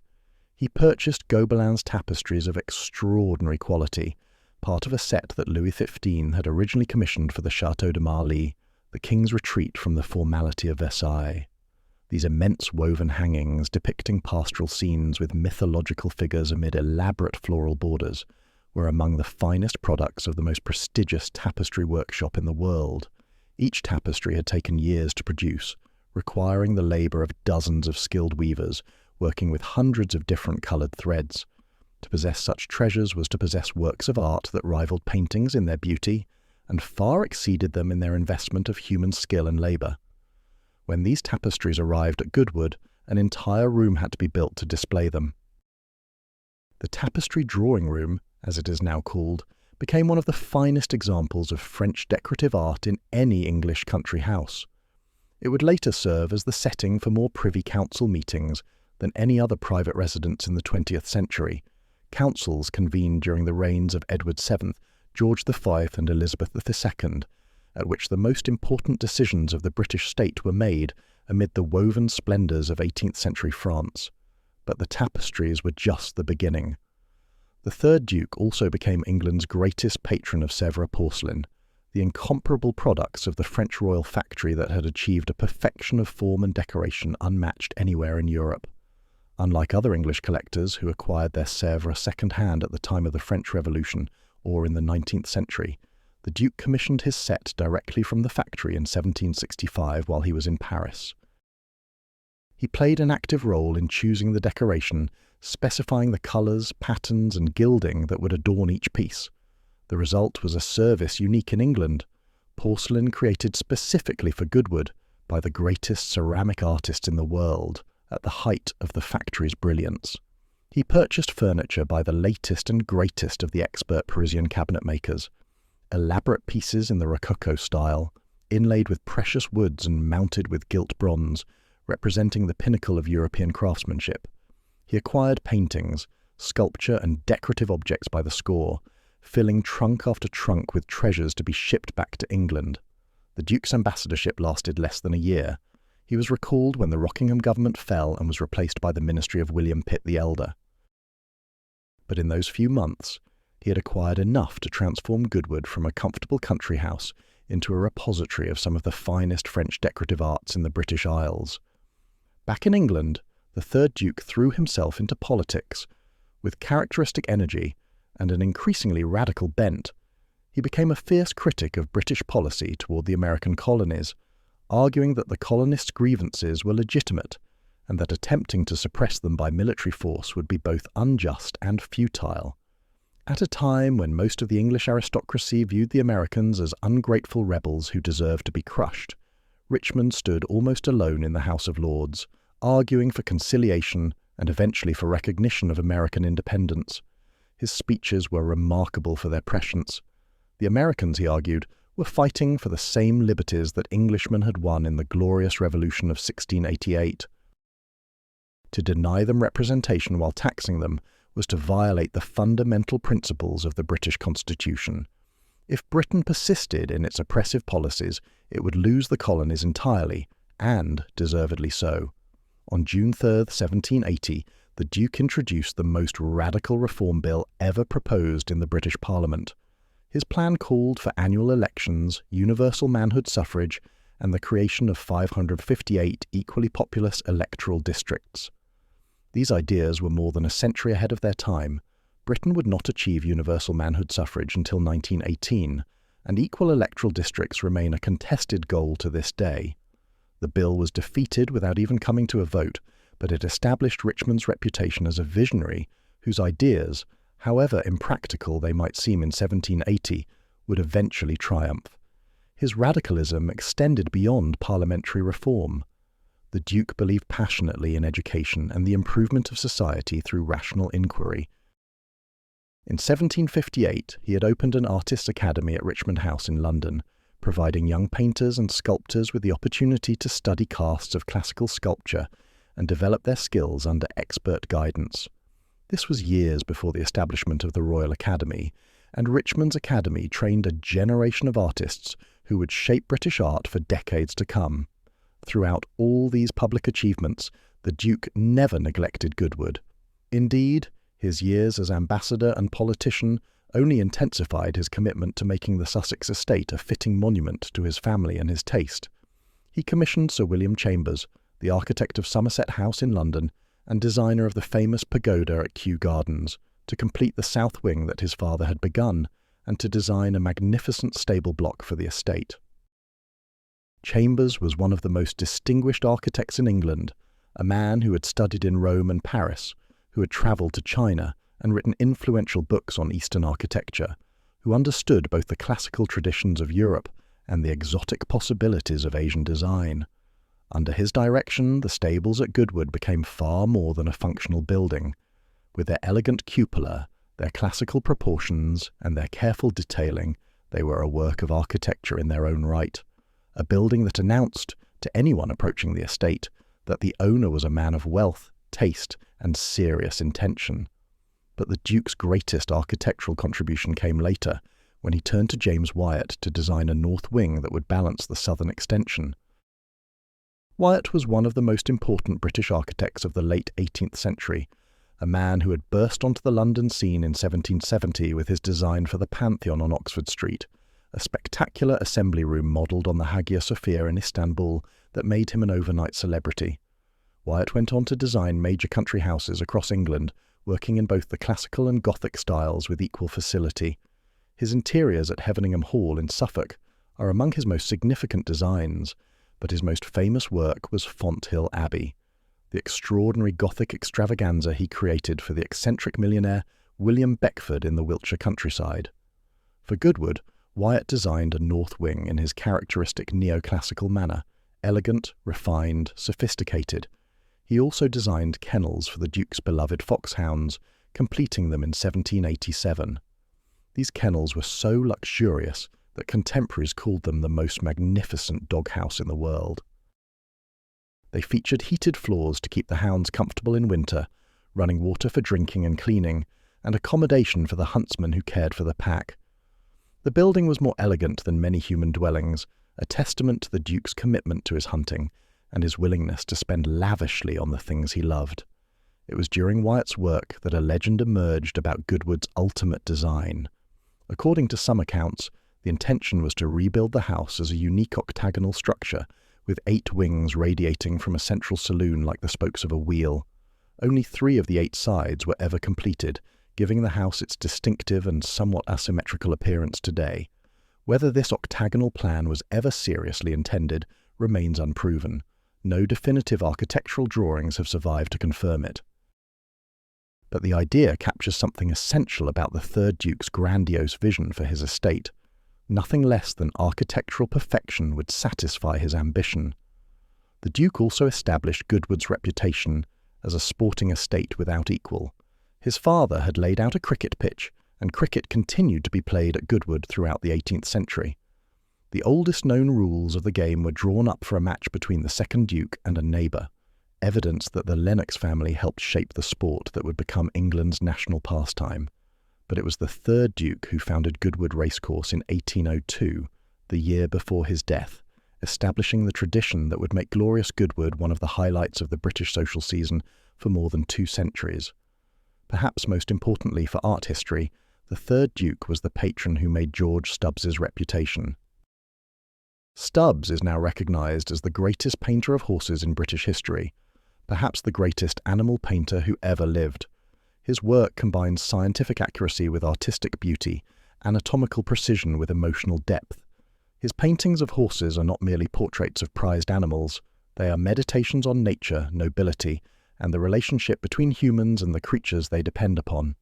He purchased Gobelins tapestries of extraordinary quality, part of a set that Louis XV had originally commissioned for the Château de Marly, the king's retreat from the formality of Versailles. These immense woven hangings, depicting pastoral scenes with mythological figures amid elaborate floral borders, were among the finest products of the most prestigious tapestry workshop in the world. Each tapestry had taken years to produce, requiring the labour of dozens of skilled weavers, working with hundreds of different coloured threads. To possess such treasures was to possess works of art that rivaled paintings in their beauty, and far exceeded them in their investment of human skill and labour. When these tapestries arrived at Goodwood, an entire room had to be built to display them. The tapestry drawing room, as it is now called, became one of the finest examples of French decorative art in any English country house. It would later serve as the setting for more Privy Council meetings than any other private residence in the 20th century. Councils convened during the reigns of Edward VII, George V, and Elizabeth II, at which the most important decisions of the British state were made amid the woven splendours of 18th century France. But the tapestries were just the beginning. The third Duke also became England's greatest patron of Sèvres porcelain, the incomparable products of the French royal factory that had achieved a perfection of form and decoration unmatched anywhere in Europe. Unlike other English collectors who acquired their Sèvres second-hand at the time of the French Revolution or in the 19th century, the Duke commissioned his set directly from the factory in 1765 while he was in Paris. He played an active role in choosing the decoration, specifying the colours, patterns, and gilding that would adorn each piece. The result was a service unique in England, porcelain created specifically for Goodwood by the greatest ceramic artists in the world, at the height of the factory's brilliance. He purchased furniture by the latest and greatest of the expert Parisian cabinet makers. Elaborate pieces in the Rococo style, inlaid with precious woods and mounted with gilt bronze, representing the pinnacle of European craftsmanship. He acquired paintings, sculpture, and decorative objects by the score, filling trunk after trunk with treasures to be shipped back to England. The Duke's ambassadorship lasted less than a year. He was recalled when the Rockingham government fell and was replaced by the ministry of William Pitt the Elder. But in those few months, he had acquired enough to transform Goodwood from a comfortable country house into a repository of some of the finest French decorative arts in the British Isles. Back in England, the third Duke threw himself into politics. With characteristic energy and an increasingly radical bent, he became a fierce critic of British policy toward the American colonies, arguing that the colonists' grievances were legitimate and that attempting to suppress them by military force would be both unjust and futile. At a time when most of the English aristocracy viewed the Americans as ungrateful rebels who deserved to be crushed, Richmond stood almost alone in the House of Lords, arguing for conciliation and eventually for recognition of American independence. His speeches were remarkable for their prescience. The Americans, he argued, were fighting for the same liberties that Englishmen had won in the glorious Revolution of 1688. To deny them representation while taxing them was to violate the fundamental principles of the British Constitution. If Britain persisted in its oppressive policies, it would lose the colonies entirely, and deservedly so. On June 3, 1780, the Duke introduced the most radical reform bill ever proposed in the British Parliament. His plan called for annual elections, universal manhood suffrage, and the creation of 558 equally populous electoral districts. These ideas were more than a century ahead of their time. Britain would not achieve universal manhood suffrage until 1918, and equal electoral districts remain a contested goal to this day. The bill was defeated without even coming to a vote, but it established Richmond's reputation as a visionary whose ideas, however impractical they might seem in 1780, would eventually triumph. His radicalism extended beyond parliamentary reform. The Duke believed passionately in education and the improvement of society through rational inquiry. In 1758, he had opened an artists' academy at Richmond House in London, providing young painters and sculptors with the opportunity to study casts of classical sculpture and develop their skills under expert guidance. This was years before the establishment of the Royal Academy, and Richmond's academy trained a generation of artists who would shape British art for decades to come. Throughout all these public achievements, the Duke never neglected Goodwood. Indeed, his years as ambassador and politician only intensified his commitment to making the Sussex estate a fitting monument to his family and his taste. He commissioned Sir William Chambers, the architect of Somerset House in London and designer of the famous pagoda at Kew Gardens, to complete the south wing that his father had begun and to design a magnificent stable block for the estate. Chambers was one of the most distinguished architects in England, a man who had studied in Rome and Paris, who had travelled to China and written influential books on Eastern architecture, who understood both the classical traditions of Europe and the exotic possibilities of Asian design. Under his direction, the stables at Goodwood became far more than a functional building. With their elegant cupola, their classical proportions, and their careful detailing, they were a work of architecture in their own right. A building that announced, to anyone approaching the estate, that the owner was a man of wealth, taste, and serious intention. But the Duke's greatest architectural contribution came later, when he turned to James Wyatt to design a north wing that would balance the southern extension. Wyatt was one of the most important British architects of the late 18th century, a man who had burst onto the London scene in 1770 with his design for the Pantheon on Oxford Street, a spectacular assembly room modelled on the Hagia Sophia in Istanbul that made him an overnight celebrity. Wyatt went on to design major country houses across England, working in both the classical and Gothic styles with equal facility. His interiors at Heveningham Hall in Suffolk are among his most significant designs, but his most famous work was Fonthill Abbey, the extraordinary Gothic extravaganza he created for the eccentric millionaire William Beckford in the Wiltshire countryside. For Goodwood, Wyatt designed a north wing in his characteristic neoclassical manner, elegant, refined, sophisticated. He also designed kennels for the Duke's beloved foxhounds, completing them in 1787. These kennels were so luxurious that contemporaries called them the most magnificent doghouse in the world. They featured heated floors to keep the hounds comfortable in winter, running water for drinking and cleaning, and accommodation for the huntsmen who cared for the pack. The building was more elegant than many human dwellings, a testament to the Duke's commitment to his hunting and his willingness to spend lavishly on the things he loved. It was during Wyatt's work that a legend emerged about Goodwood's ultimate design. According to some accounts, the intention was to rebuild the house as a unique octagonal structure, with 8 wings radiating from a central saloon like the spokes of a wheel. Only 3 of the 8 sides were ever completed, giving the house its distinctive and somewhat asymmetrical appearance today. Whether this octagonal plan was ever seriously intended remains unproven. No definitive architectural drawings have survived to confirm it. But the idea captures something essential about the third Duke's grandiose vision for his estate. Nothing less than architectural perfection would satisfy his ambition. The Duke also established Goodwood's reputation as a sporting estate without equal. His father had laid out a cricket pitch, and cricket continued to be played at Goodwood throughout the 18th century. The oldest known rules of the game were drawn up for a match between the second Duke and a neighbour, evidence that the Lennox family helped shape the sport that would become England's national pastime. But it was the third Duke who founded Goodwood Racecourse in 1802, the year before his death, establishing the tradition that would make glorious Goodwood one of the highlights of the British social season for more than 2 centuries. Perhaps most importantly for art history, the third Duke was the patron who made George Stubbs's reputation. Stubbs is now recognised as the greatest painter of horses in British history, perhaps the greatest animal painter who ever lived. His work combines scientific accuracy with artistic beauty, anatomical precision with emotional depth. His paintings of horses are not merely portraits of prized animals, they are meditations on nature, nobility, and the relationship between humans and the creatures they depend upon.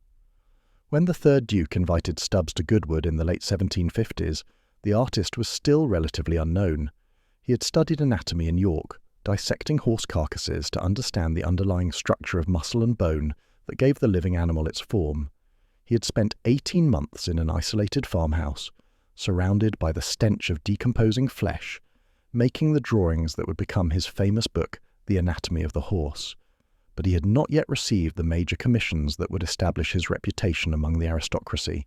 When the third Duke invited Stubbs to Goodwood in the late 1750s, the artist was still relatively unknown. He had studied anatomy in York, dissecting horse carcasses to understand the underlying structure of muscle and bone that gave the living animal its form. He had spent 18 months in an isolated farmhouse, surrounded by the stench of decomposing flesh, making the drawings that would become his famous book, The Anatomy of the Horse. But he had not yet received the major commissions that would establish his reputation among the aristocracy.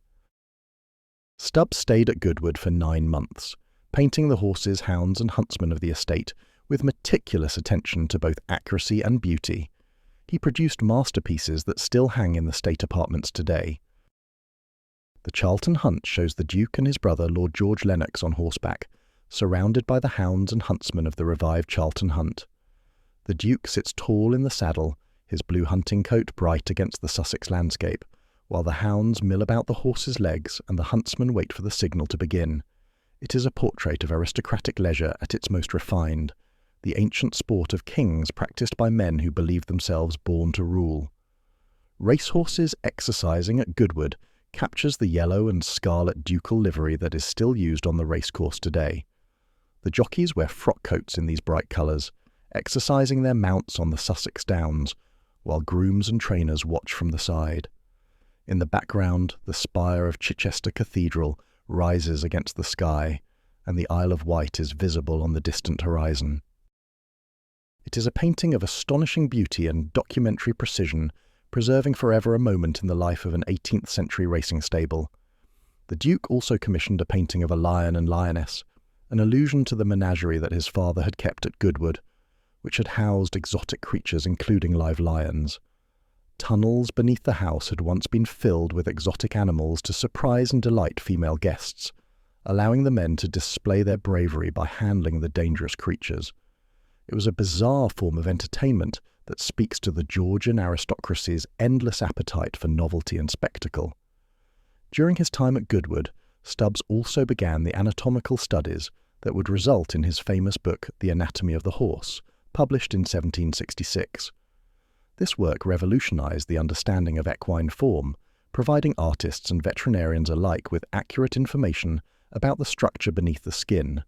Stubbs stayed at Goodwood for 9 months, painting the horses, hounds and huntsmen of the estate with meticulous attention to both accuracy and beauty. He produced masterpieces that still hang in the state apartments today. The Charlton Hunt shows the Duke and his brother Lord George Lennox on horseback, surrounded by the hounds and huntsmen of the revived Charlton Hunt. The Duke sits tall in the saddle, his blue hunting coat bright against the Sussex landscape, while the hounds mill about the horse's legs and the huntsmen wait for the signal to begin. It is a portrait of aristocratic leisure at its most refined, the ancient sport of kings practised by men who believed themselves born to rule. Racehorses exercising at Goodwood captures the yellow and scarlet ducal livery that is still used on the racecourse today. The jockeys wear frock coats in these bright colours, exercising their mounts on the Sussex downs, while grooms and trainers watch from the side. In the background, the spire of Chichester Cathedral rises against the sky, and the Isle of Wight is visible on the distant horizon. It is a painting of astonishing beauty and documentary precision, preserving forever a moment in the life of an 18th century racing stable. The Duke also commissioned a painting of a lion and lioness, an allusion to the menagerie that his father had kept at Goodwood, which had housed exotic creatures including live lions. Tunnels beneath the house had once been filled with exotic animals to surprise and delight female guests, allowing the men to display their bravery by handling the dangerous creatures. It was a bizarre form of entertainment that speaks to the Georgian aristocracy's endless appetite for novelty and spectacle. During his time at Goodwood, Stubbs also began the anatomical studies that would result in his famous book The Anatomy of the Horse, published in 1766. This work revolutionized the understanding of equine form, providing artists and veterinarians alike with accurate information about the structure beneath the skin.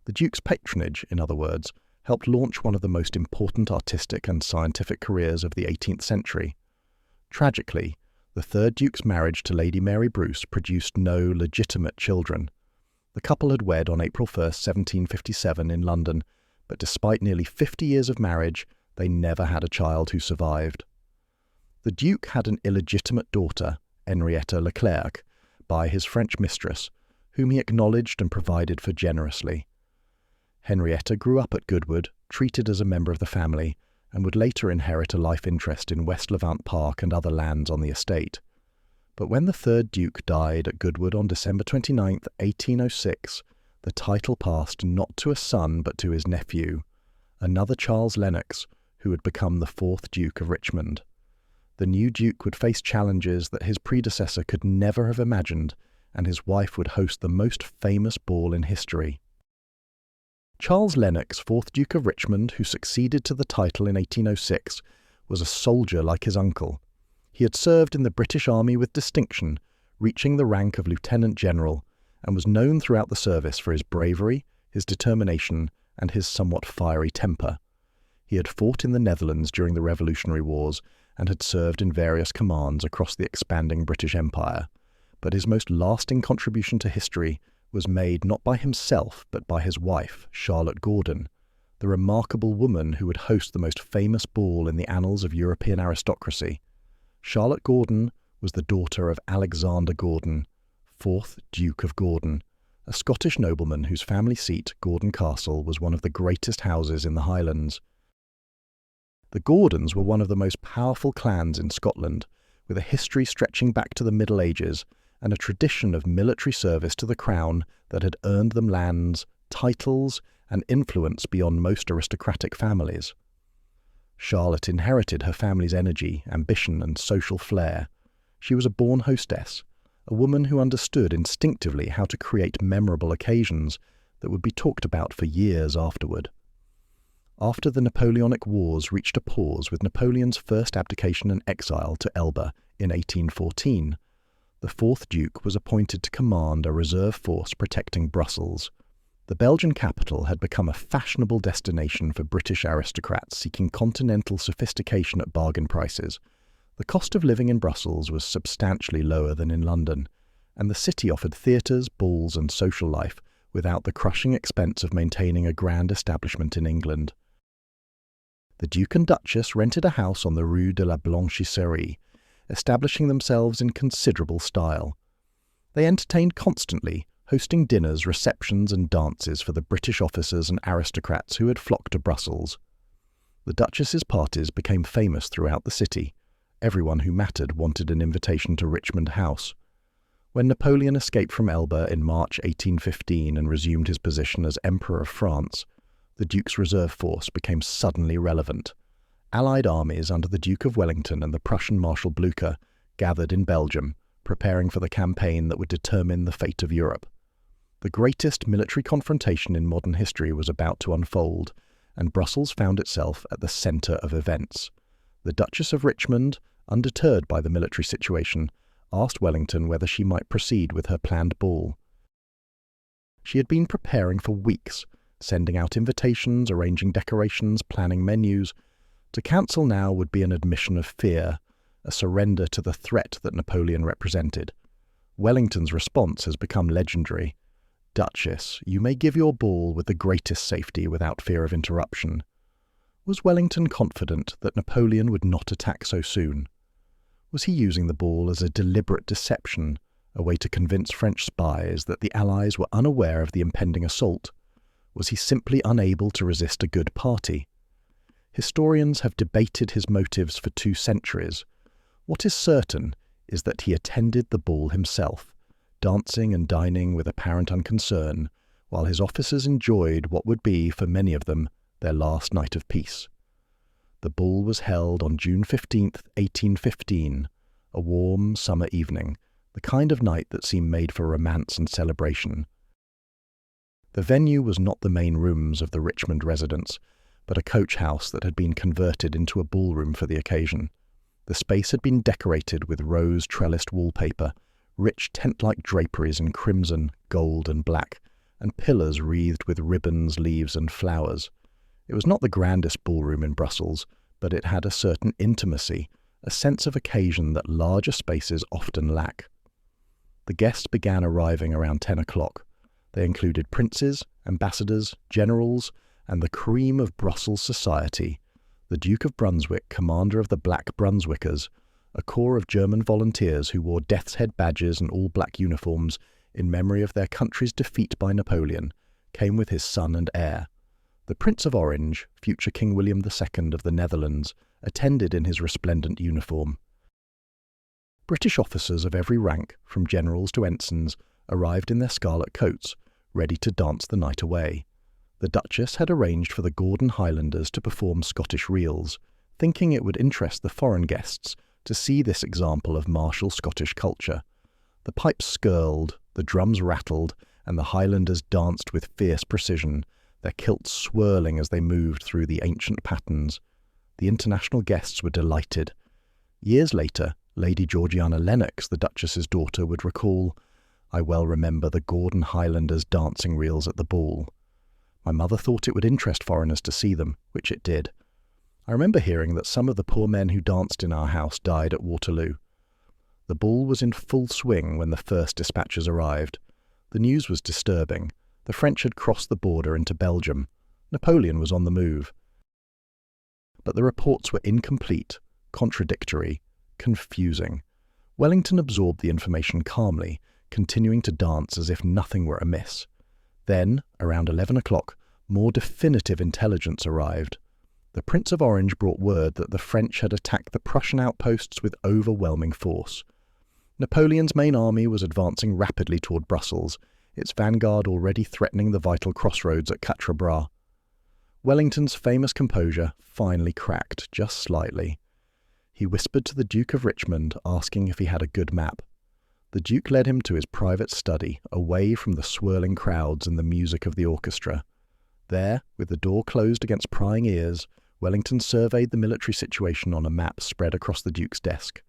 The Duke's patronage, in other words, helped launch one of the most important artistic and scientific careers of the 18th century. Tragically, the third Duke's marriage to Lady Mary Bruce produced no legitimate children. The couple had wed on April 1, 1757 in London, but despite nearly 50 years of marriage, they never had a child who survived. The Duke had an illegitimate daughter, Henrietta Leclerc, by his French mistress, whom he acknowledged and provided for generously. Henrietta grew up at Goodwood, treated as a member of the family, and would later inherit a life interest in West Levant Park and other lands on the estate. But when the third Duke died at Goodwood on December 29, 1806, the title passed not to a son but to his nephew, another Charles Lennox, who would become the fourth Duke of Richmond. The new Duke would face challenges that his predecessor could never have imagined, and his wife would host the most famous ball in history. Charles Lennox, 4th Duke of Richmond, who succeeded to the title in 1806, was a soldier like his uncle. He had served in the British Army with distinction, reaching the rank of Lieutenant General, and was known throughout the service for his bravery, his determination, and his somewhat fiery temper. He had fought in the Netherlands during the Revolutionary Wars, and had served in various commands across the expanding British Empire, but his most lasting contribution to history was made not by himself but by his wife, Charlotte Gordon, the remarkable woman who would host the most famous ball in the annals of European aristocracy. Charlotte Gordon was the daughter of Alexander Gordon, 4th Duke of Gordon, a Scottish nobleman whose family seat, Gordon Castle, was one of the greatest houses in the Highlands. The Gordons were one of the most powerful clans in Scotland, with a history stretching back to the Middle Ages and a tradition of military service to the crown that had earned them lands, titles, and influence beyond most aristocratic families. Charlotte inherited her family's energy, ambition, and social flair. She was a born hostess, a woman who understood instinctively how to create memorable occasions that would be talked about for years afterward. After the Napoleonic Wars reached a pause with Napoleon's first abdication and exile to Elba in 1814, the 4th Duke was appointed to command a reserve force protecting Brussels. The Belgian capital had become a fashionable destination for British aristocrats seeking continental sophistication at bargain prices. The cost of living in Brussels was substantially lower than in London, and the city offered theatres, balls, and social life without the crushing expense of maintaining a grand establishment in England. The Duke and Duchess rented a house on the Rue de la Blanchisserie, establishing themselves in considerable style. They entertained constantly, hosting dinners, receptions, and dances for the British officers and aristocrats who had flocked to Brussels. The Duchess's parties became famous throughout the city. Everyone who mattered wanted an invitation to Richmond House. When Napoleon escaped from Elba in March 1815 and resumed his position as Emperor of France, the Duke's reserve force became suddenly relevant. Allied armies under the Duke of Wellington and the Prussian Marshal Blucher gathered in Belgium, preparing for the campaign that would determine the fate of Europe. The greatest military confrontation in modern history was about to unfold, and Brussels found itself at the centre of events. The Duchess of Richmond, undeterred by the military situation, asked Wellington whether she might proceed with her planned ball. She had been preparing for weeks, sending out invitations, arranging decorations, planning menus. To cancel now would be an admission of fear, a surrender to the threat that Napoleon represented. Wellington's response has become legendary. "Duchess, you may give your ball with the greatest safety without fear of interruption." Was Wellington confident that Napoleon would not attack so soon? Was he using the ball as a deliberate deception, a way to convince French spies that the Allies were unaware of the impending assault? Was he simply unable to resist a good party? Historians have debated his motives for 2 centuries. What is certain is that he attended the ball himself, dancing and dining with apparent unconcern, while his officers enjoyed what would be, for many of them, their last night of peace. The ball was held on June 15, 1815, a warm summer evening, the kind of night that seemed made for romance and celebration. The venue was not the main rooms of the Richmond residence, but a coach house that had been converted into a ballroom for the occasion. The space had been decorated with rose-trellised wallpaper, rich tent-like draperies in crimson, gold, and black, and pillars wreathed with ribbons, leaves, and flowers. It was not the grandest ballroom in Brussels, but it had a certain intimacy, a sense of occasion that larger spaces often lack. The guests began arriving around 10 o'clock. They included princes, ambassadors, generals, and the cream of Brussels society, the Duke of Brunswick, commander of the Black Brunswickers, a corps of German volunteers who wore death's head badges and all-black uniforms in memory of their country's defeat by Napoleon, came with his son and heir. The Prince of Orange, future King William II of the Netherlands, attended in his resplendent uniform. British officers of every rank, from generals to ensigns, arrived in their scarlet coats, ready to dance the night away. The Duchess had arranged for the Gordon Highlanders to perform Scottish reels, thinking it would interest the foreign guests to see this example of martial Scottish culture. The pipes skirled, the drums rattled, and the Highlanders danced with fierce precision, their kilts swirling as they moved through the ancient patterns. The international guests were delighted. Years later, Lady Georgiana Lennox, the Duchess's daughter, would recall, "I well remember the Gordon Highlanders dancing reels at the ball. My mother thought it would interest foreigners to see them, which it did. I remember hearing that some of the poor men who danced in our house died at Waterloo. The ball was in full swing when the first dispatches arrived. The news was disturbing. The French had crossed the border into Belgium. Napoleon was on the move. But the reports were incomplete, contradictory, confusing. Wellington absorbed the information calmly, continuing to dance as if nothing were amiss. Then, around 11 o'clock, more definitive intelligence arrived. The Prince of Orange brought word that the French had attacked the Prussian outposts with overwhelming force. Napoleon's main army was advancing rapidly toward Brussels, its vanguard already threatening the vital crossroads at Quatre Bras. Wellington's famous composure finally cracked, just slightly. He whispered to the Duke of Richmond, asking if he had a good map. The Duke led him to his private study, away from the swirling crowds and the music of the orchestra. There, with the door closed against prying ears, Wellington surveyed the military situation on a map spread across the Duke's desk.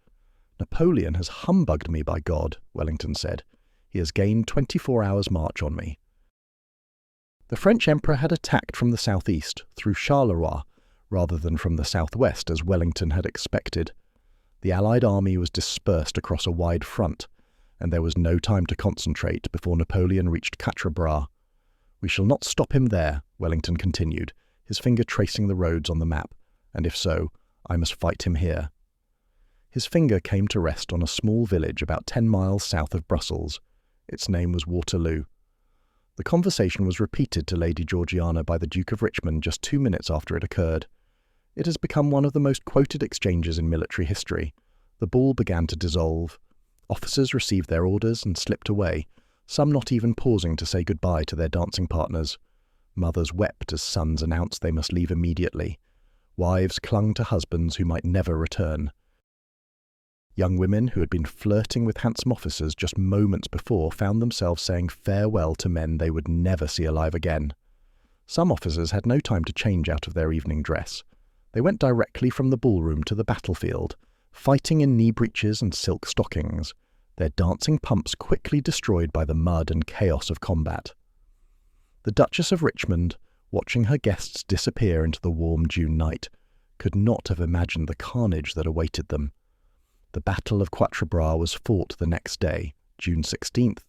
"Napoleon has humbugged me, by God," Wellington said. "He has gained 24 hours' march on me." The French Emperor had attacked from the southeast, through Charleroi, rather than from the southwest, as Wellington had expected. The Allied army was dispersed across a wide front, and there was no time to concentrate before Napoleon reached Quatre Bras. "We shall not stop him there," Wellington continued, his finger tracing the roads on the map, "and if so, I must fight him here." His finger came to rest on a small village about 10 miles south of Brussels. Its name was Waterloo. The conversation was repeated to Lady Georgiana by the Duke of Richmond just 2 minutes after it occurred. It has become one of the most quoted exchanges in military history. The ball began to dissolve. Officers received their orders and slipped away, some not even pausing to say goodbye to their dancing partners. Mothers wept as sons announced they must leave immediately. Wives clung to husbands who might never return. Young women who had been flirting with handsome officers just moments before found themselves saying farewell to men they would never see alive again. Some officers had no time to change out of their evening dress. They went directly from the ballroom to the battlefield, fighting in knee breeches and silk stockings, their dancing pumps quickly destroyed by the mud and chaos of combat. The Duchess of Richmond, watching her guests disappear into the warm June night, could not have imagined the carnage that awaited them. The Battle of Quatre Bras was fought the next day, June 16th.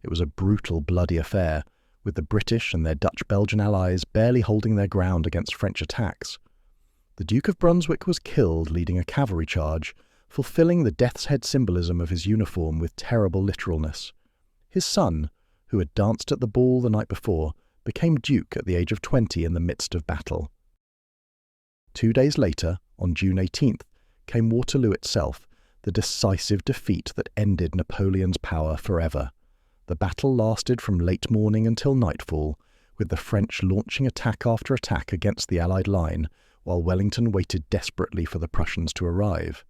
It was a brutal, bloody affair, with the British and their Dutch-Belgian allies barely holding their ground against French attacks. The Duke of Brunswick was killed leading a cavalry charge, fulfilling the death's head symbolism of his uniform with terrible literalness. His son, who had danced at the ball the night before, became Duke at the age of 20 in the midst of battle. 2 days later, on June 18th, came Waterloo itself, the decisive defeat that ended Napoleon's power forever. The battle lasted from late morning until nightfall, with the French launching attack after attack against the Allied line, while Wellington waited desperately for the Prussians to arrive.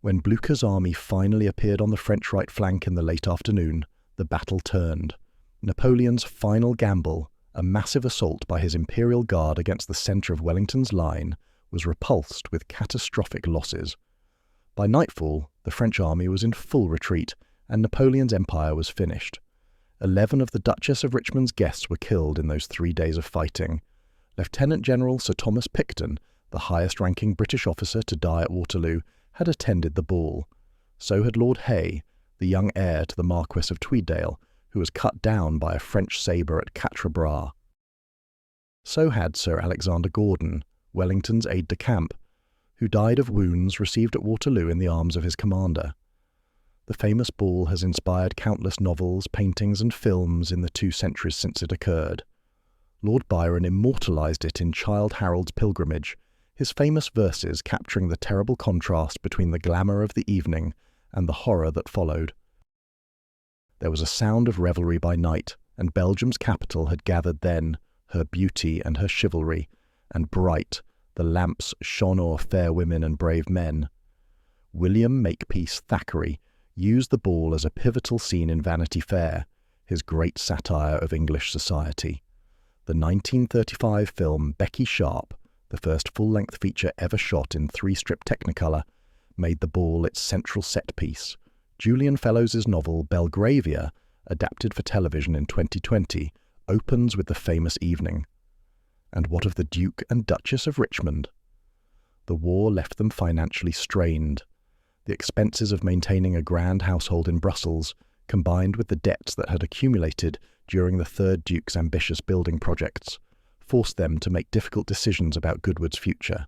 When Blucher's army finally appeared on the French right flank in the late afternoon, the battle turned. Napoleon's final gamble, a massive assault by his Imperial Guard against the centre of Wellington's line, was repulsed with catastrophic losses. By nightfall, the French army was in full retreat, and Napoleon's empire was finished. 11 of the Duchess of Richmond's guests were killed in those 3 days of fighting. Lieutenant General Sir Thomas Picton, the highest-ranking British officer to die at Waterloo, had attended the ball. So had Lord Hay, the young heir to the Marquess of Tweeddale, who was cut down by a French sabre at Quatre Bras. So had Sir Alexander Gordon, Wellington's aide-de-camp, who died of wounds received at Waterloo in the arms of his commander. The famous ball has inspired countless novels, paintings and films in the 2 centuries since it occurred. Lord Byron immortalised it in Childe Harold's Pilgrimage, his famous verses capturing the terrible contrast between the glamour of the evening and the horror that followed. There was a sound of revelry by night, and Belgium's capital had gathered then, her beauty and her chivalry, and bright, the lamps shone o'er fair women and brave men. William Makepeace Thackeray used the ball as a pivotal scene in Vanity Fair, his great satire of English society. The 1935 film Becky Sharp, the first full-length feature ever shot in 3-strip Technicolor, made the ball its central set-piece. Julian Fellowes' novel Belgravia, adapted for television in 2020, opens with the famous evening. And what of the Duke and Duchess of Richmond? The war left them financially strained. The expenses of maintaining a grand household in Brussels, combined with the debts that had accumulated during the Third Duke's ambitious building projects, forced them to make difficult decisions about Goodwood's future.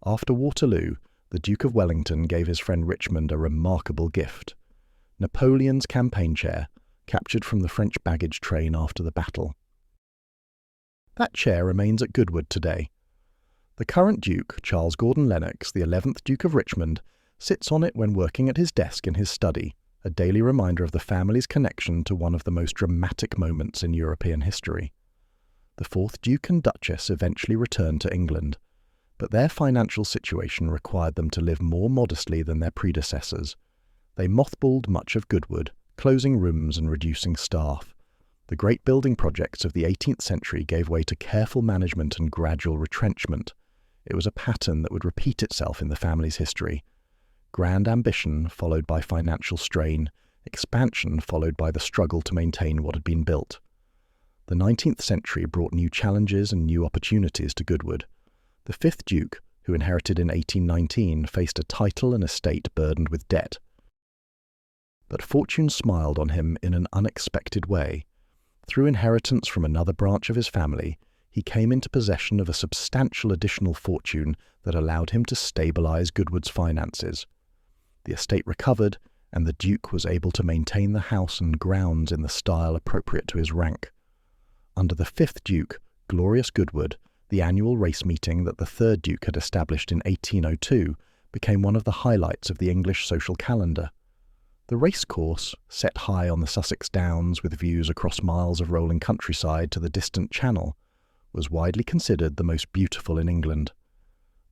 After Waterloo, the Duke of Wellington gave his friend Richmond a remarkable gift: Napoleon's campaign chair, captured from the French baggage train after the battle. That chair remains at Goodwood today. The current Duke, Charles Gordon Lennox, the 11th Duke of Richmond, sits on it when working at his desk in his study, a daily reminder of the family's connection to one of the most dramatic moments in European history. The 4th Duke and Duchess eventually returned to England, but their financial situation required them to live more modestly than their predecessors. They mothballed much of Goodwood, closing rooms and reducing staff. The great building projects of the 18th century gave way to careful management and gradual retrenchment. It was a pattern that would repeat itself in the family's history. Grand ambition followed by financial strain, expansion followed by the struggle to maintain what had been built. The 19th century brought new challenges and new opportunities to Goodwood. The 5th Duke, who inherited in 1819, faced a title and estate burdened with debt. But fortune smiled on him in an unexpected way. Through inheritance from another branch of his family, he came into possession of a substantial additional fortune that allowed him to stabilize Goodwood's finances. The estate recovered, and the Duke was able to maintain the house and grounds in the style appropriate to his rank. Under the 5th Duke, Glorious Goodwood, the annual race meeting that the 3rd Duke had established in 1802, became one of the highlights of the English social calendar. The racecourse, set high on the Sussex Downs with views across miles of rolling countryside to the distant Channel, was widely considered the most beautiful in England.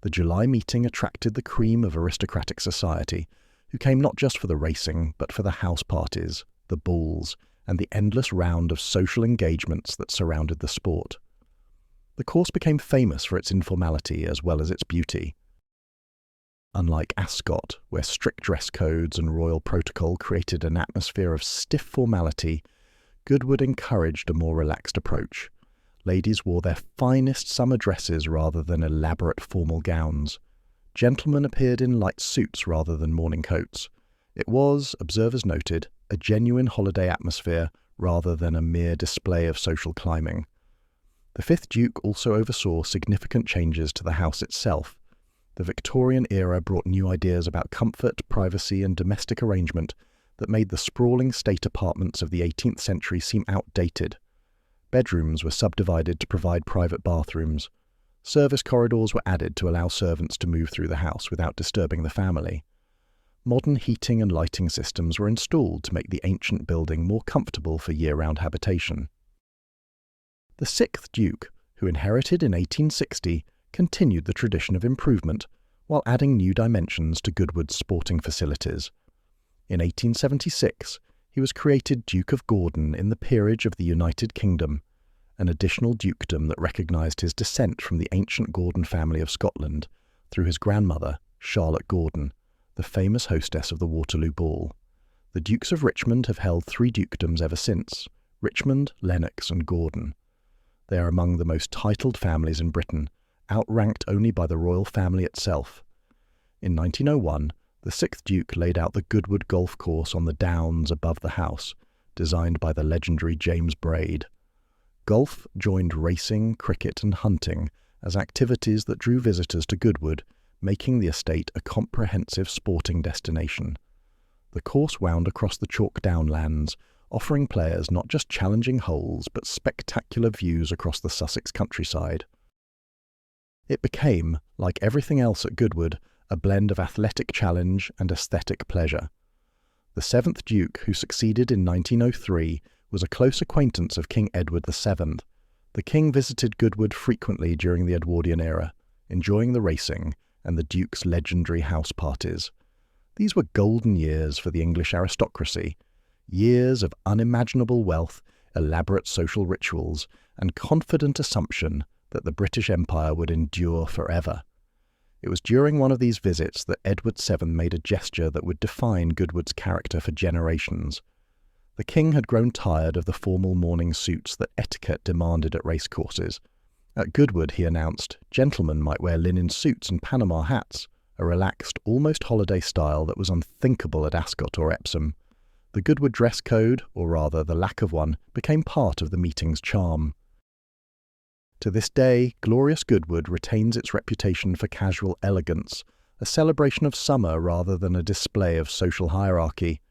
The July meeting attracted the cream of aristocratic society, who came not just for the racing, but for the house parties, the balls, and the endless round of social engagements that surrounded the sport. The course became famous for its informality as well as its beauty. Unlike Ascot, where strict dress codes and royal protocol created an atmosphere of stiff formality, Goodwood encouraged a more relaxed approach. Ladies wore their finest summer dresses rather than elaborate formal gowns. Gentlemen appeared in light suits rather than morning coats. It was, observers noted, a genuine holiday atmosphere rather than a mere display of social climbing. The 5th Duke also oversaw significant changes to the house itself. The Victorian era brought new ideas about comfort, privacy, and domestic arrangement that made the sprawling state apartments of the 18th century seem outdated. Bedrooms were subdivided to provide private bathrooms. Service corridors were added to allow servants to move through the house without disturbing the family. Modern heating and lighting systems were installed to make the ancient building more comfortable for year-round habitation. The 6th Duke, who inherited in 1860, continued the tradition of improvement while adding new dimensions to Goodwood's sporting facilities. In 1876, he was created Duke of Gordon in the peerage of the United Kingdom, an additional dukedom that recognised his descent from the ancient Gordon family of Scotland through his grandmother, Charlotte Gordon, the famous hostess of the Waterloo Ball. The Dukes of Richmond have held 3 dukedoms ever since: Richmond, Lennox and Gordon. They are among the most titled families in Britain, outranked only by the royal family itself. In 1901, the 6th Duke laid out the Goodwood golf course on the downs above the house, designed by the legendary James Braid. Golf joined racing, cricket and hunting as activities that drew visitors to Goodwood, making the estate a comprehensive sporting destination. The course wound across the chalk downlands, offering players not just challenging holes but spectacular views across the Sussex countryside. It became, like everything else at Goodwood, a blend of athletic challenge and aesthetic pleasure. The 7th Duke, who succeeded in 1903, was a close acquaintance of King Edward VII. The king visited Goodwood frequently during the Edwardian era, enjoying the racing and the Duke's legendary house parties. These were golden years for the English aristocracy, years of unimaginable wealth, elaborate social rituals, and confident assumption that the British Empire would endure forever. It was during one of these visits that Edward VII made a gesture that would define Goodwood's character for generations. The king had grown tired of the formal morning suits that etiquette demanded at racecourses, At Goodwood, he announced, gentlemen might wear linen suits and Panama hats, a relaxed, almost holiday style that was unthinkable at Ascot or Epsom. The Goodwood dress code, or rather the lack of one, became part of the meeting's charm. To this day, glorious Goodwood retains its reputation for casual elegance, a celebration of summer rather than a display of social hierarchy.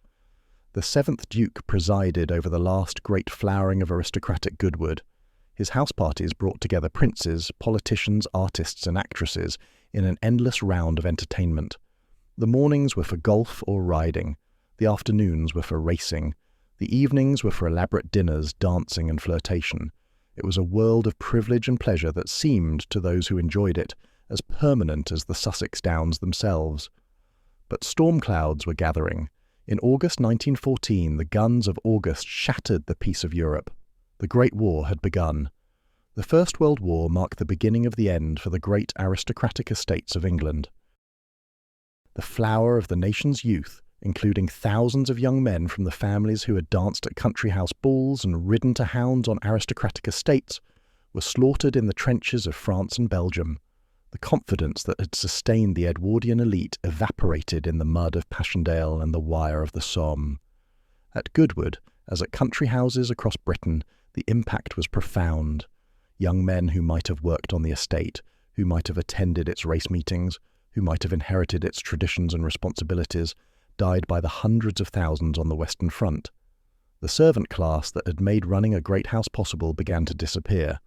The 7th Duke presided over the last great flowering of aristocratic Goodwood. His house parties brought together princes, politicians, artists and actresses in an endless round of entertainment. The mornings were for golf or riding, the afternoons were for racing, the evenings were for elaborate dinners, dancing and flirtation. It was a world of privilege and pleasure that seemed, to those who enjoyed it, as permanent as the Sussex Downs themselves. But storm clouds were gathering. In August 1914, the guns of August shattered the peace of Europe. The Great War had begun. The First World War marked the beginning of the end for the great aristocratic estates of England. The flower of the nation's youth, including thousands of young men from the families who had danced at country house balls and ridden to hounds on aristocratic estates, were slaughtered in the trenches of France and Belgium. The confidence that had sustained the Edwardian elite evaporated in the mud of Passchendaele and the wire of the Somme. At Goodwood, as at country houses across Britain, the impact was profound. Young men who might have worked on the estate, who might have attended its race meetings, who might have inherited its traditions and responsibilities, died by the hundreds of thousands on the Western Front. The servant class that had made running a great house possible began to disappear.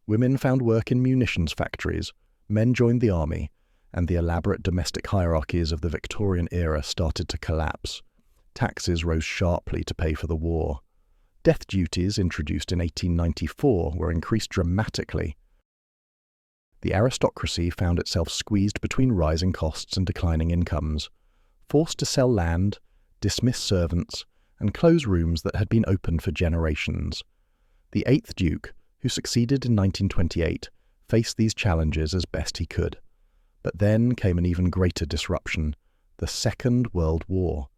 Women found work in munitions factories, men joined the army, and the elaborate domestic hierarchies of the Victorian era started to collapse. Taxes rose sharply to pay for the war. Death duties, introduced in 1894, were increased dramatically. The aristocracy found itself squeezed between rising costs and declining incomes, forced to sell land, dismiss servants, and close rooms that had been open for generations. The 8th Duke, who succeeded in 1928, faced these challenges as best he could. But then came an even greater disruption, the Second World War.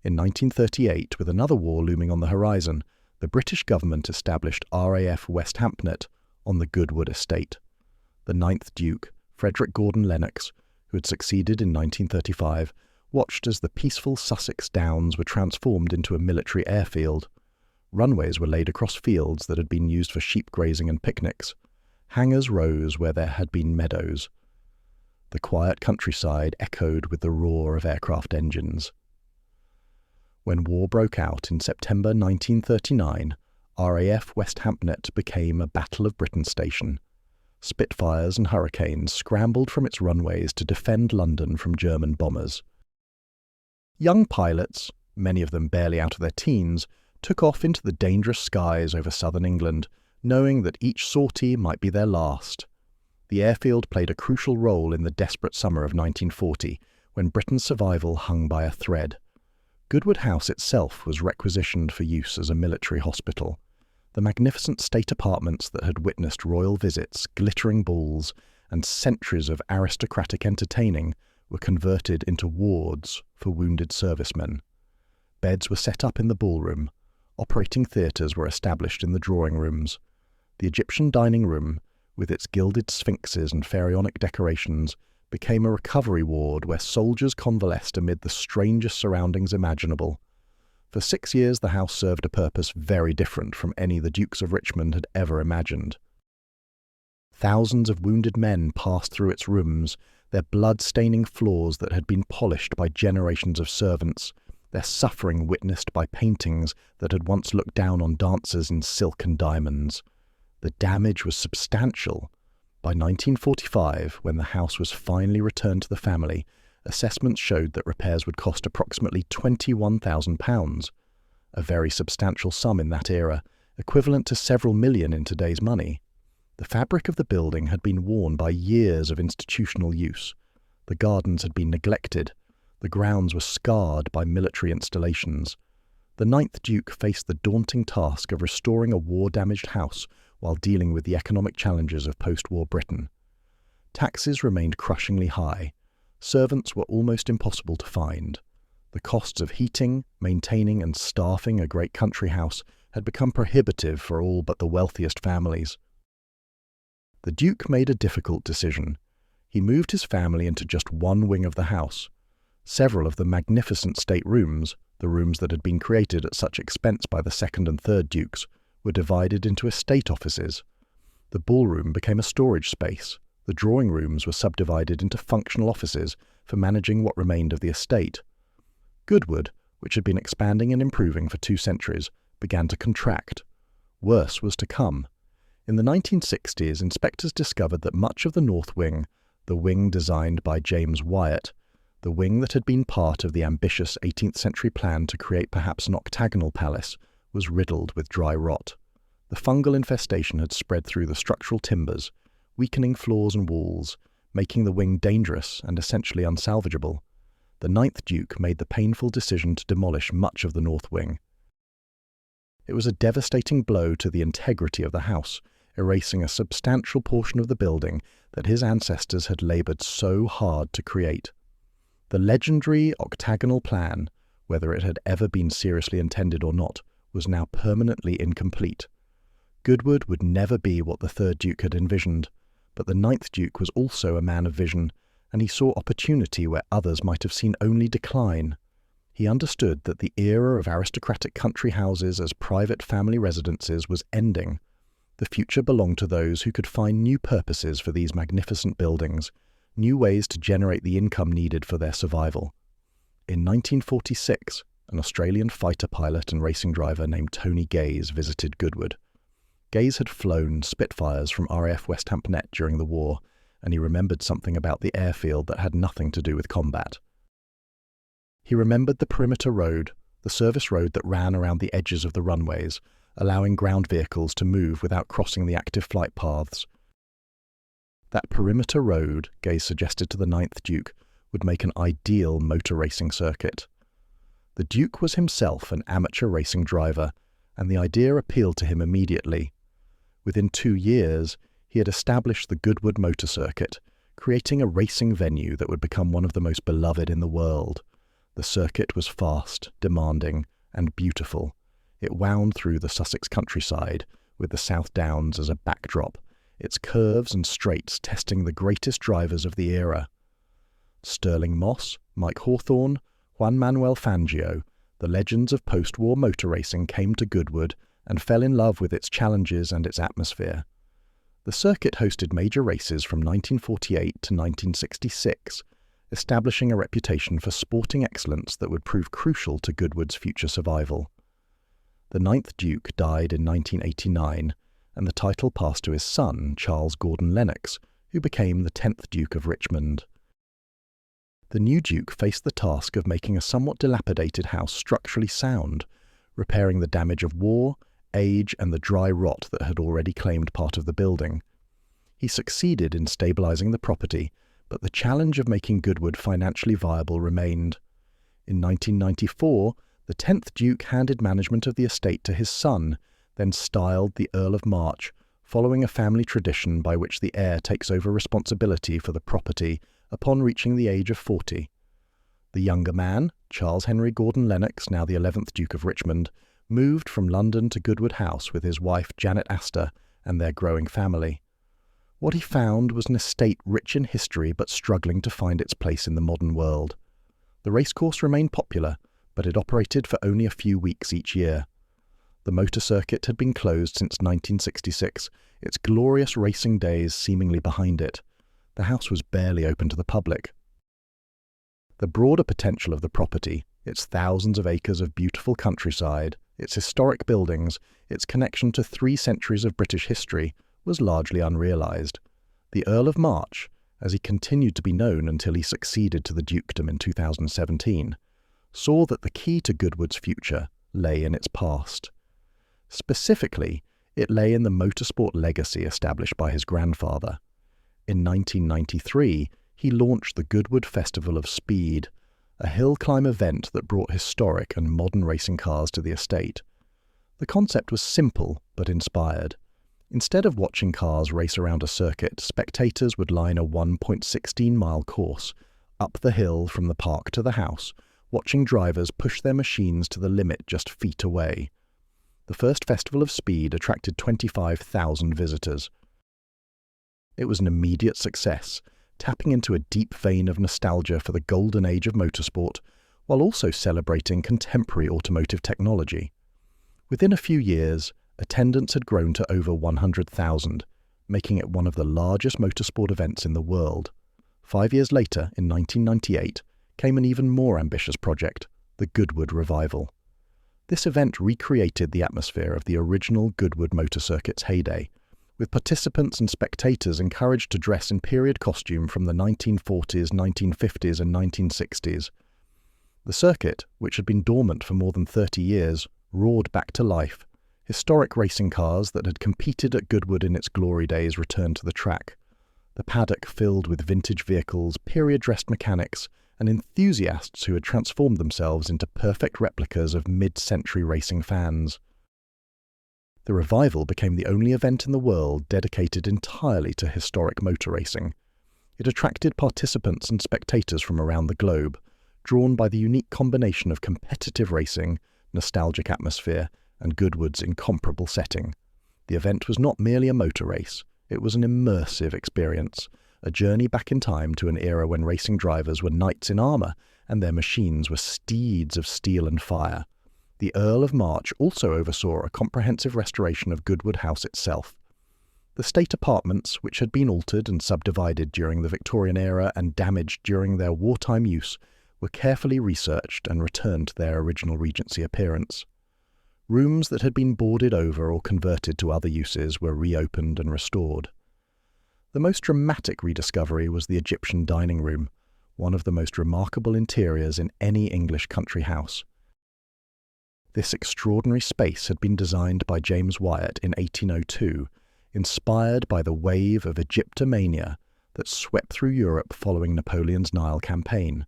In 1938, with another war looming on the horizon, the British government established RAF West Hampnet on the Goodwood estate. The 9th Duke, Frederick Gordon Lennox, who had succeeded in 1935, watched as the peaceful Sussex Downs were transformed into a military airfield. Runways were laid across fields that had been used for sheep grazing and picnics. Hangars rose where there had been meadows. The quiet countryside echoed with the roar of aircraft engines. When war broke out in September 1939, RAF West Hampnet became a Battle of Britain station. Spitfires and Hurricanes scrambled from its runways to defend London from German bombers. Young pilots, many of them barely out of their teens, took off into the dangerous skies over southern England, knowing that each sortie might be their last. The airfield played a crucial role in the desperate summer of 1940, when Britain's survival hung by a thread. Goodwood House itself was requisitioned for use as a military hospital. The magnificent state apartments that had witnessed royal visits, glittering balls, and centuries of aristocratic entertaining were converted into wards for wounded servicemen. Beds were set up in the ballroom. Operating theatres were established in the drawing rooms. The Egyptian dining room, with its gilded sphinxes and pharaonic decorations, became a recovery ward where soldiers convalesced amid the strangest surroundings imaginable. For 6 years the house served a purpose very different from any the Dukes of Richmond had ever imagined. Thousands of wounded men passed through its rooms, their blood-staining floors that had been polished by generations of servants, their suffering witnessed by paintings that had once looked down on dancers in silk and diamonds. The damage was substantial. By 1945, when the house was finally returned to the family, assessments showed that repairs would cost approximately £21,000, a very substantial sum in that era, equivalent to several million in today's money. The fabric of the building had been worn by years of institutional use. The gardens had been neglected. The grounds were scarred by military installations. The 9th Duke faced the daunting task of restoring a war-damaged house while dealing with the economic challenges of post-war Britain. Taxes remained crushingly high. Servants were almost impossible to find. The costs of heating, maintaining and staffing a great country house had become prohibitive for all but the wealthiest families. The Duke made a difficult decision. He moved his family into just one wing of the house. Several of the magnificent state rooms, the rooms that had been created at such expense by the second and third dukes, were divided into estate offices. The ballroom became a storage space. The drawing rooms were subdivided into functional offices for managing what remained of the estate. Goodwood, which had been expanding and improving for 2 centuries, began to contract. Worse was to come. In the 1960s, inspectors discovered that much of the North Wing, the wing designed by James Wyatt, the wing that had been part of the ambitious 18th century plan to create perhaps an octagonal palace, was riddled with dry rot. The fungal infestation had spread through the structural timbers, weakening floors and walls, making the wing dangerous and essentially unsalvageable. The 9th Duke made the painful decision to demolish much of the North Wing. It was a devastating blow to the integrity of the house, erasing a substantial portion of the building that his ancestors had laboured so hard to create. The legendary octagonal plan, whether it had ever been seriously intended or not, was now permanently incomplete. Goodwood would never be what the 3rd Duke had envisioned, but the 9th Duke was also a man of vision, and he saw opportunity where others might have seen only decline. He understood that the era of aristocratic country houses as private family residences was ending. The future belonged to those who could find new purposes for these magnificent buildings, new ways to generate the income needed for their survival. In 1946, an Australian fighter pilot and racing driver named Tony Gaze visited Goodwood. Gaze had flown Spitfires from RAF West Hampnet during the war, and he remembered something about the airfield that had nothing to do with combat. He remembered the perimeter road, the service road that ran around the edges of the runways, allowing ground vehicles to move without crossing the active flight paths. That perimeter road, Gaze suggested to the 9th Duke, would make an ideal motor racing circuit. The Duke was himself an amateur racing driver, and the idea appealed to him immediately. Within 2 years, he had established the Goodwood Motor Circuit, creating a racing venue that would become one of the most beloved in the world. The circuit was fast, demanding, and beautiful. It wound through the Sussex countryside, with the South Downs as a backdrop, its curves and straights testing the greatest drivers of the era. Sterling Moss, Mike Hawthorne, Juan Manuel Fangio, the legends of post-war motor racing came to Goodwood and fell in love with its challenges and its atmosphere. The circuit hosted major races from 1948 to 1966, establishing a reputation for sporting excellence that would prove crucial to Goodwood's future survival. The 9th Duke died in 1989, and the title passed to his son, Charles Gordon Lennox, who became the 10th Duke of Richmond. The new Duke faced the task of making a somewhat dilapidated house structurally sound, repairing the damage of war, age, and the dry rot that had already claimed part of the building. He succeeded in stabilising the property, but the challenge of making Goodwood financially viable remained. In 1994, the 10th Duke handed management of the estate to his son, then styled the Earl of March, following a family tradition by which the heir takes over responsibility for the property upon reaching the age of 40. The younger man, Charles Henry Gordon Lennox, now the 11th Duke of Richmond, moved from London to Goodwood House with his wife Janet Astor and their growing family. What he found was an estate rich in history but struggling to find its place in the modern world. The racecourse remained popular, but it operated for only a few weeks each year. The motor circuit had been closed since 1966, its glorious racing days seemingly behind it. The house was barely open to the public. The broader potential of the property, its thousands of acres of beautiful countryside, its historic buildings, its connection to 3 centuries of British history, was largely unrealised. The Earl of March, as he continued to be known until he succeeded to the dukedom in 2017, saw that the key to Goodwood's future lay in its past. Specifically, it lay in the motorsport legacy established by his grandfather. In 1993, he launched the Goodwood Festival of Speed, a hill climb event that brought historic and modern racing cars to the estate. The concept was simple but inspired. Instead of watching cars race around a circuit, spectators would line a 1.16-mile course up the hill from the park to the house, watching drivers push their machines to the limit just feet away. The first Festival of Speed attracted 25,000 visitors. It was an immediate success, tapping into a deep vein of nostalgia for the golden age of motorsport, while also celebrating contemporary automotive technology. Within a few years, attendance had grown to over 100,000, making it one of the largest motorsport events in the world. 5 years later, in 1998, came an even more ambitious project, the Goodwood Revival. This event recreated the atmosphere of the original Goodwood Motor Circuit's heyday, with participants and spectators encouraged to dress in period costume from the 1940s, 1950s and 1960s. The circuit, which had been dormant for more than 30 years, roared back to life. Historic racing cars that had competed at Goodwood in its glory days returned to the track. The paddock filled with vintage vehicles, period-dressed mechanics, and enthusiasts who had transformed themselves into perfect replicas of mid-century racing fans. The revival became the only event in the world dedicated entirely to historic motor racing. It attracted participants and spectators from around the globe, drawn by the unique combination of competitive racing, nostalgic atmosphere, and Goodwood's incomparable setting. The event was not merely a motor race, it was an immersive experience, a journey back in time to an era when racing drivers were knights in armour and their machines were steeds of steel and fire. The Earl of March also oversaw a comprehensive restoration of Goodwood House itself. The state apartments, which had been altered and subdivided during the Victorian era and damaged during their wartime use, were carefully researched and returned to their original Regency appearance. Rooms that had been boarded over or converted to other uses were reopened and restored. The most dramatic rediscovery was the Egyptian dining room, one of the most remarkable interiors in any English country house. This extraordinary space had been designed by James Wyatt in 1802, inspired by the wave of Egyptomania that swept through Europe following Napoleon's Nile campaign.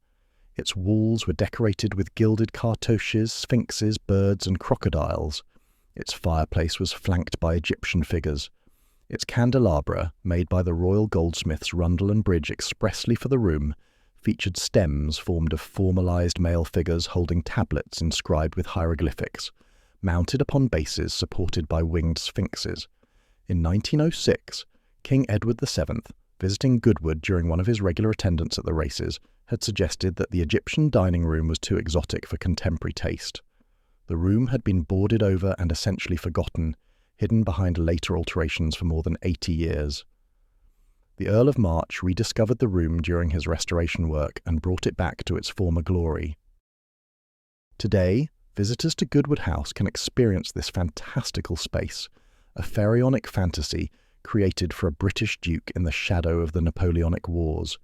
Its walls were decorated with gilded cartouches, sphinxes, birds and crocodiles. Its fireplace was flanked by Egyptian figures. Its candelabra, made by the royal goldsmiths Rundle and Bridge expressly for the room, featured stems formed of formalized male figures holding tablets inscribed with hieroglyphics, mounted upon bases supported by winged sphinxes. In 1906, King Edward VII, visiting Goodwood during one of his regular attendance at the races, had suggested that the Egyptian dining room was too exotic for contemporary taste. The room had been boarded over and essentially forgotten, hidden behind later alterations for more than 80 years. The Earl of March rediscovered the room during his restoration work and brought it back to its former glory. Today, visitors to Goodwood House can experience this fantastical space, a pharaonic fantasy created for a British duke in the shadow of the Napoleonic Wars.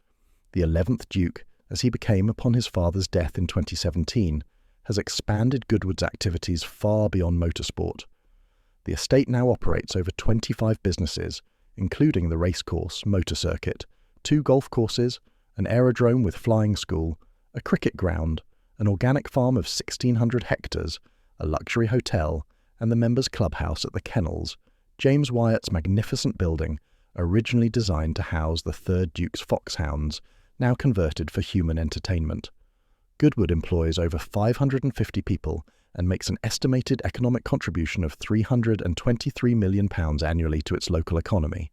The 11th Duke, as he became upon his father's death in 2017, has expanded Goodwood's activities far beyond motorsport. The estate now operates over 25 businesses, including the racecourse, motor circuit, 2 golf courses, an aerodrome with flying school, a cricket ground, an organic farm of 1,600 hectares, a luxury hotel, and the members' clubhouse at the Kennels, James Wyatt's magnificent building, originally designed to house the 3rd Duke's foxhounds, now converted for human entertainment. Goodwood employs over 550 people and makes an estimated economic contribution of £323 million annually to its local economy.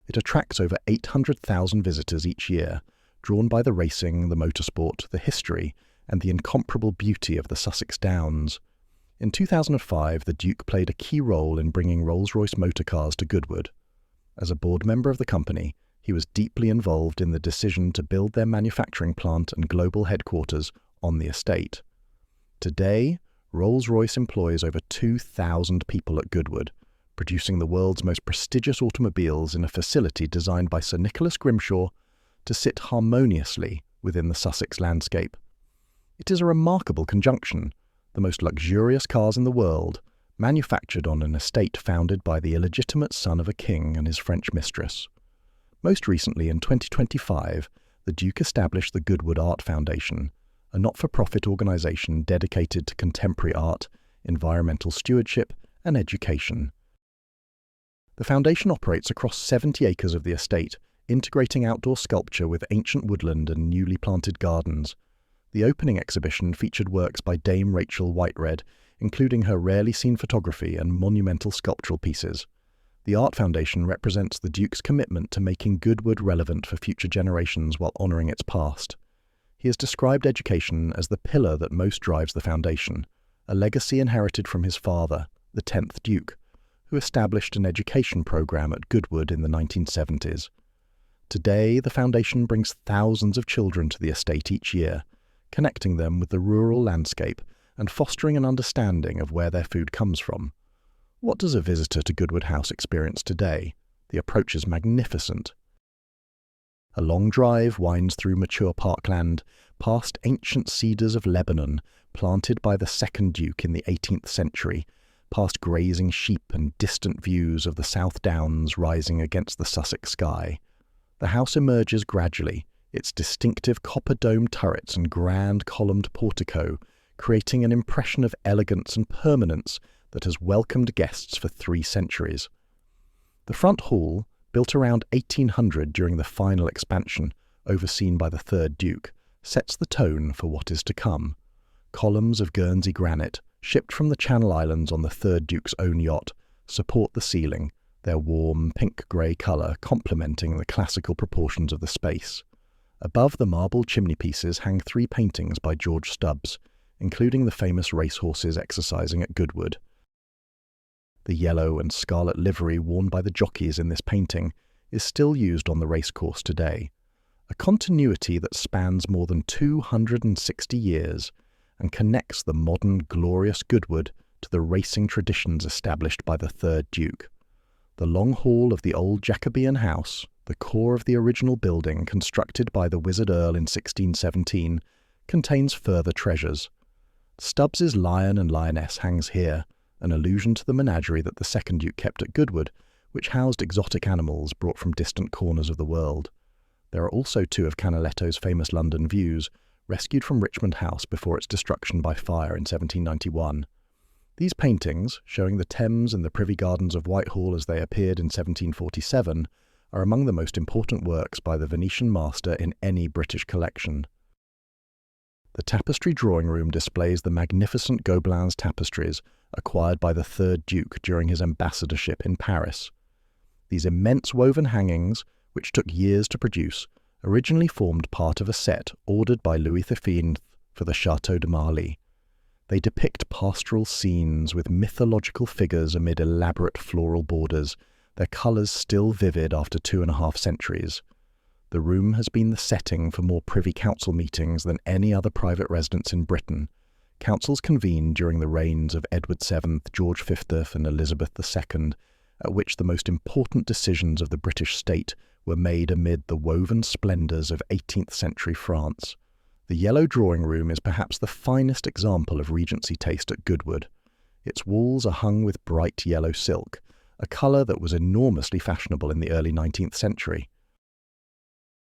It attracts over 800,000 visitors each year, drawn by the racing, the motorsport, the history, and the incomparable beauty of the Sussex Downs. In 2005, the Duke played a key role in bringing Rolls-Royce motor cars to Goodwood. As a board member of the company, he was deeply involved in the decision to build their manufacturing plant and global headquarters on the estate. Today, Rolls-Royce employs over 2,000 people at Goodwood, producing the world's most prestigious automobiles in a facility designed by Sir Nicholas Grimshaw to sit harmoniously within the Sussex landscape. It is a remarkable conjunction, the most luxurious cars in the world, manufactured on an estate founded by the illegitimate son of a king and his French mistress. Most recently, in 2025, the Duke established the Goodwood Art Foundation, a not-for-profit organisation dedicated to contemporary art, environmental stewardship and education. The foundation operates across 70 acres of the estate, integrating outdoor sculpture with ancient woodland and newly planted gardens. The opening exhibition featured works by Dame Rachel Whitered, including her rarely seen photography and monumental sculptural pieces. The Art Foundation represents the Duke's commitment to making Goodwood relevant for future generations while honouring its past. He has described education as the pillar that most drives the foundation, a legacy inherited from his father, the 10th Duke, who established an education programme at Goodwood in the 1970s. Today, the foundation brings thousands of children to the estate each year, connecting them with the rural landscape and fostering an understanding of where their food comes from. What does a visitor to Goodwood House experience today? The approach is magnificent. A long drive winds through mature parkland, past ancient cedars of Lebanon, planted by the 2nd Duke in the 18th century, past grazing sheep and distant views of the South Downs rising against the Sussex sky. The house emerges gradually, its distinctive copper-domed turrets and grand columned portico creating an impression of elegance and permanence that has welcomed guests for 3 centuries. The front hall, built around 1800 during the final expansion, overseen by the 3rd Duke, sets the tone for what is to come. Columns of Guernsey granite, shipped from the Channel Islands on the 3rd Duke's own yacht, support the ceiling, their warm pink-grey colour complementing the classical proportions of the space. Above the marble chimney-pieces hang 3 paintings by George Stubbs, including the famous racehorses exercising at Goodwood. The yellow and scarlet livery worn by the jockeys in this painting is still used on the racecourse today, a continuity that spans more than 260 years and connects the modern glorious Goodwood to the racing traditions established by the 3rd Duke. The long hall of the old Jacobean house, the core of the original building constructed by the Wizard Earl in 1617, contains further treasures. Stubbs's lion and lioness hangs here, an allusion to the menagerie that the 2nd Duke kept at Goodwood, which housed exotic animals brought from distant corners of the world. There are also 2 of Canaletto's famous London views, rescued from Richmond House before its destruction by fire in 1791. These paintings, showing the Thames and the Privy Gardens of Whitehall as they appeared in 1747, are among the most important works by the Venetian master in any British collection. The tapestry drawing room displays the magnificent Gobelins tapestries acquired by the 3rd Duke during his ambassadorship in Paris. These immense woven hangings, which took years to produce, originally formed part of a set ordered by Louis XV for the Château de Marly. They depict pastoral scenes with mythological figures amid elaborate floral borders, their colours still vivid after 2.5 centuries. The room has been the setting for more Privy Council meetings than any other private residence in Britain. Councils convened during the reigns of Edward VII, George V and Elizabeth II, at which the most important decisions of the British state were made amid the woven splendours of 18th century France. The yellow drawing room is perhaps the finest example of Regency taste at Goodwood. Its walls are hung with bright yellow silk, a colour that was enormously fashionable in the early 19th century.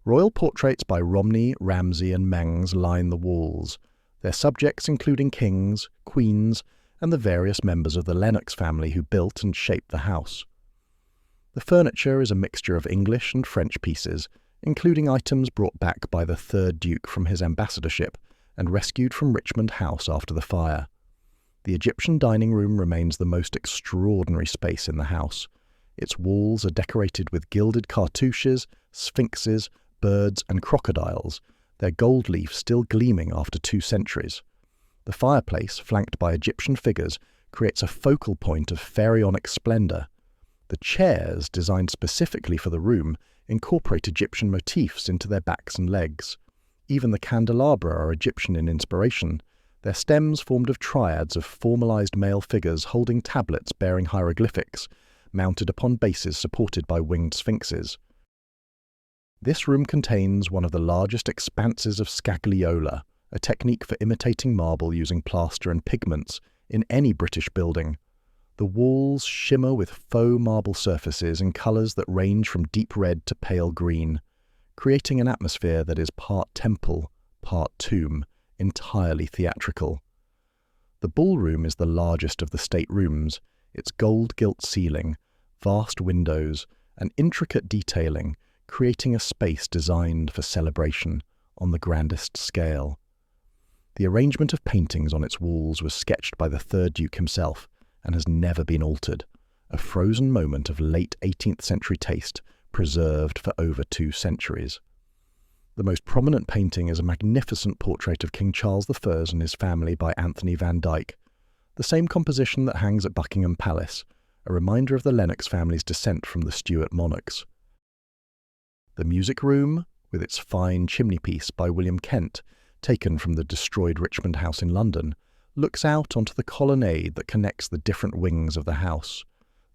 Royal portraits by Romney, Ramsay and Mengs line the walls, their subjects including kings, queens, and the various members of the Lennox family who built and shaped the house. The furniture is a mixture of English and French pieces, including items brought back by the 3rd Duke from his ambassadorship and rescued from Richmond House after the fire. The Egyptian dining room remains the most extraordinary space in the house. Its walls are decorated with gilded cartouches, sphinxes, birds and crocodiles, their gold leaf still gleaming after 2 centuries. The fireplace, flanked by Egyptian figures, creates a focal point of pharaonic splendour. The chairs, designed specifically for the room, incorporate Egyptian motifs into their backs and legs. Even the candelabra are Egyptian in inspiration, their stems formed of triads of formalised male figures holding tablets bearing hieroglyphics, mounted upon bases supported by winged sphinxes. This room contains one of the largest expanses of scagliola, a technique for imitating marble using plaster and pigments, in any British building. The walls shimmer with faux marble surfaces in colours that range from deep red to pale green, creating an atmosphere that is part temple, part tomb, entirely theatrical. The ballroom is the largest of the state rooms, its gold-gilt ceiling, vast windows, and intricate detailing, creating a space designed for celebration on the grandest scale. The arrangement of paintings on its walls was sketched by the 3rd Duke himself and has never been altered, a frozen moment of late 18th century taste preserved for over 2 centuries. The most prominent painting is a magnificent portrait of King Charles I and his family by Anthony van Dyck, the same composition that hangs at Buckingham Palace, a reminder of the Lennox family's descent from the Stuart monarchs. The music room, with its fine chimney-piece by William Kent, taken from the destroyed Richmond House in London, looks out onto the colonnade that connects the different wings of the house.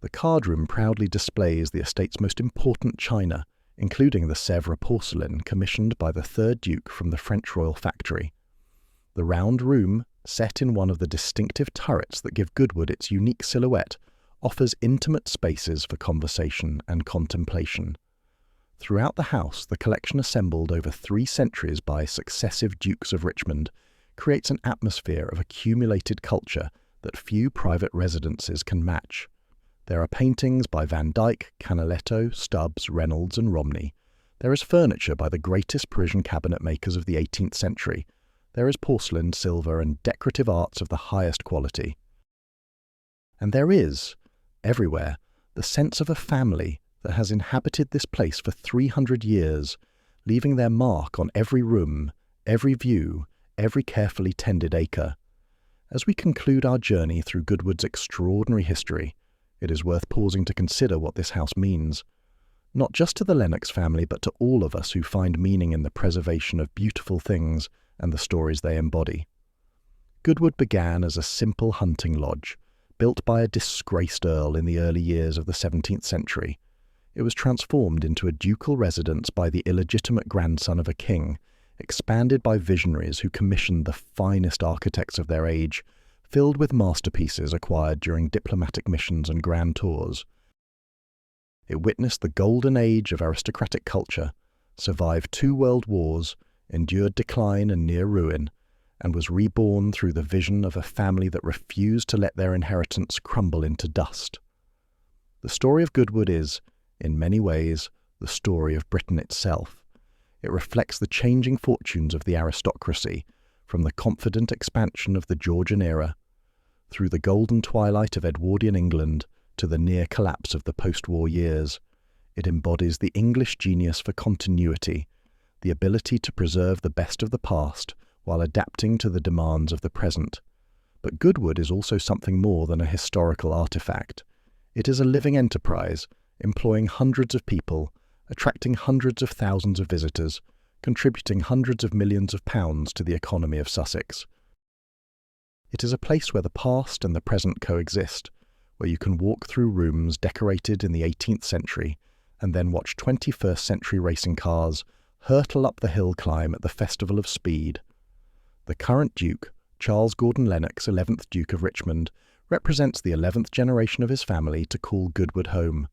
The card room proudly displays the estate's most important china, including the Sèvres porcelain commissioned by the 3rd Duke from the French royal factory. The round room, set in one of the distinctive turrets that give Goodwood its unique silhouette, offers intimate spaces for conversation and contemplation. Throughout the house, the collection assembled over 3 centuries by successive Dukes of Richmond creates an atmosphere of accumulated culture that few private residences can match. There are paintings by Van Dyck, Canaletto, Stubbs, Reynolds and Romney. There is furniture by the greatest Parisian cabinet makers of the 18th century. There is porcelain, silver and decorative arts of the highest quality. And there is, everywhere, the sense of a family that has inhabited this place for 300 years, leaving their mark on every room, every view, every carefully tended acre. As we conclude our journey through Goodwood's extraordinary history, it is worth pausing to consider what this house means, not just to the Lennox family, but to all of us who find meaning in the preservation of beautiful things and the stories they embody. Goodwood began as a simple hunting lodge, built by a disgraced Earl in the early years of the 17th century. It was transformed into a ducal residence by the illegitimate grandson of a king, expanded by visionaries who commissioned the finest architects of their age, filled with masterpieces acquired during diplomatic missions and grand tours. It witnessed the golden age of aristocratic culture, survived 2 world wars, endured decline and near ruin, and was reborn through the vision of a family that refused to let their inheritance crumble into dust. The story of Goodwood is, in many ways, the story of Britain itself. It reflects the changing fortunes of the aristocracy, from the confident expansion of the Georgian era, through the golden twilight of Edwardian England to the near collapse of the post-war years. It embodies the English genius for continuity, the ability to preserve the best of the past while adapting to the demands of the present. But Goodwood is also something more than a historical artifact. It is a living enterprise, employing hundreds of people, attracting hundreds of thousands of visitors, contributing hundreds of millions of pounds to the economy of Sussex. It is a place where the past and the present coexist, where you can walk through rooms decorated in the 18th century and then watch 21st century racing cars hurtle up the hill climb at the Festival of Speed. The current Duke, Charles Gordon Lennox, 11th Duke of Richmond, represents the 11th generation of his family to call Goodwood home.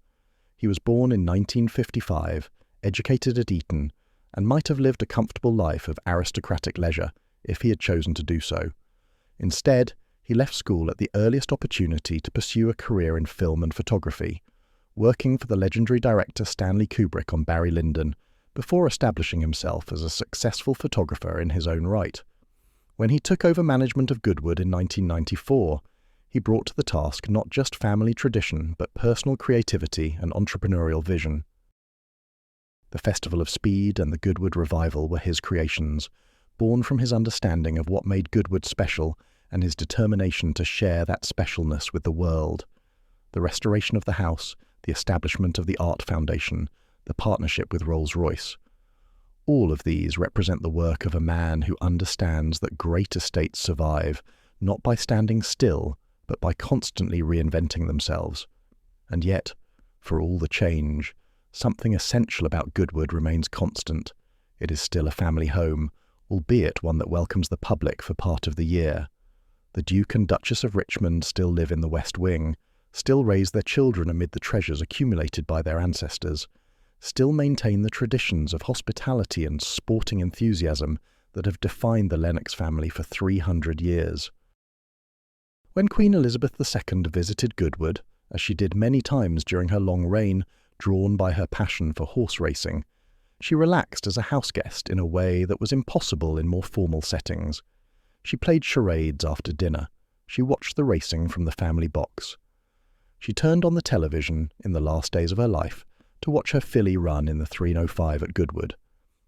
He was born in 1955, educated at Eton, and might have lived a comfortable life of aristocratic leisure if he had chosen to do so. Instead, he left school at the earliest opportunity to pursue a career in film and photography, working for the legendary director Stanley Kubrick on Barry Lyndon, before establishing himself as a successful photographer in his own right. When he took over management of Goodwood in 1994, he brought to the task not just family tradition, but personal creativity and entrepreneurial vision. The Festival of Speed and the Goodwood Revival were his creations, born from his understanding of what made Goodwood special and his determination to share that specialness with the world. The restoration of the house, the establishment of the Art Foundation, the partnership with Rolls-Royce. All of these represent the work of a man who understands that great estates survive not by standing still, but by constantly reinventing themselves. And yet, for all the change, something essential about Goodwood remains constant. It is still a family home, albeit one that welcomes the public for part of the year. The Duke and Duchess of Richmond still live in the West Wing, still raise their children amid the treasures accumulated by their ancestors, still maintain the traditions of hospitality and sporting enthusiasm that have defined the Lennox family for 300 years. When Queen Elizabeth II visited Goodwood, as she did many times during her long reign, drawn by her passion for horse racing, she relaxed as a houseguest in a way that was impossible in more formal settings. She played charades after dinner. She watched the racing from the family box. She turned on the television in the last days of her life to watch her filly run in the 305 at Goodwood.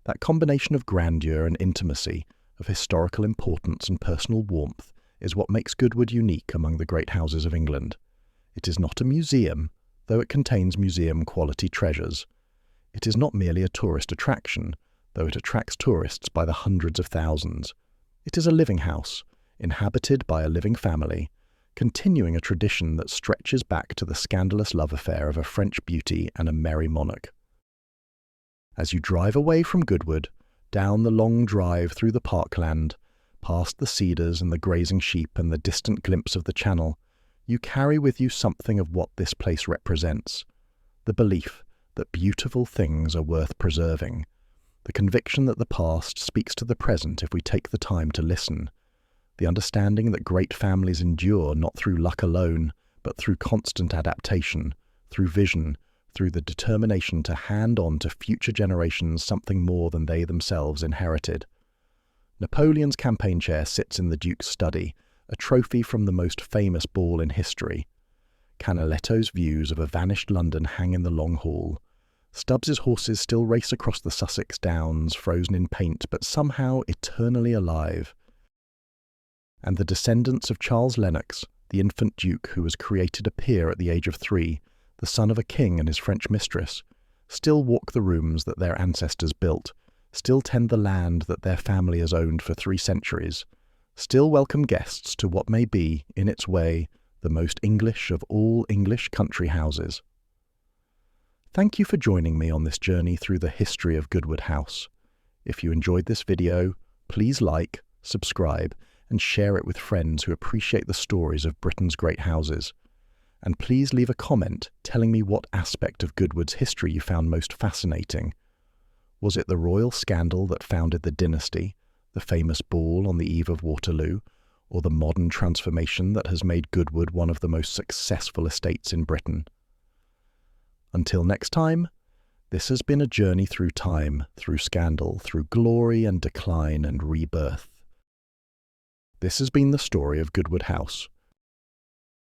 That combination of grandeur and intimacy, of historical importance and personal warmth, is what makes Goodwood unique among the great houses of England. It is not a museum, though it contains museum-quality treasures. It is not merely a tourist attraction, though it attracts tourists by the hundreds of thousands. It is a living house, inhabited by a living family, continuing a tradition that stretches back to the scandalous love affair of a French beauty and a merry monarch. As you drive away from Goodwood, down the long drive through the parkland, past the cedars and the grazing sheep and the distant glimpse of the Channel, you carry with you something of what this place represents: the belief that beautiful things are worth preserving, the conviction that the past speaks to the present if we take the time to listen, the understanding that great families endure not through luck alone, but through constant adaptation, through vision, through the determination to hand on to future generations something more than they themselves inherited. Napoleon's campaign chair sits in the Duke's study, a trophy from the most famous ball in history. Canaletto's views of a vanished London hang in the long hall. Stubbs's horses still race across the Sussex downs, frozen in paint, but somehow eternally alive. And the descendants of Charles Lennox, the infant duke who was created a peer at the age of 3, the son of a king and his French mistress, still walk the rooms that their ancestors built, still tend the land that their family has owned for 3 centuries, still welcome guests to what may be, in its way, the most English of all English country houses. Thank you for joining me on this journey through the history of Goodwood House. If you enjoyed this video, please like, subscribe, and share it with friends who appreciate the stories of Britain's great houses. And please leave a comment telling me what aspect of Goodwood's history you found most fascinating. Was it the royal scandal that founded the dynasty, the famous ball on the eve of Waterloo, or the modern transformation that has made Goodwood one of the most successful estates in Britain? Until next time, this has been a journey through time, through scandal, through glory and decline and rebirth. This has been the story of Goodwood House,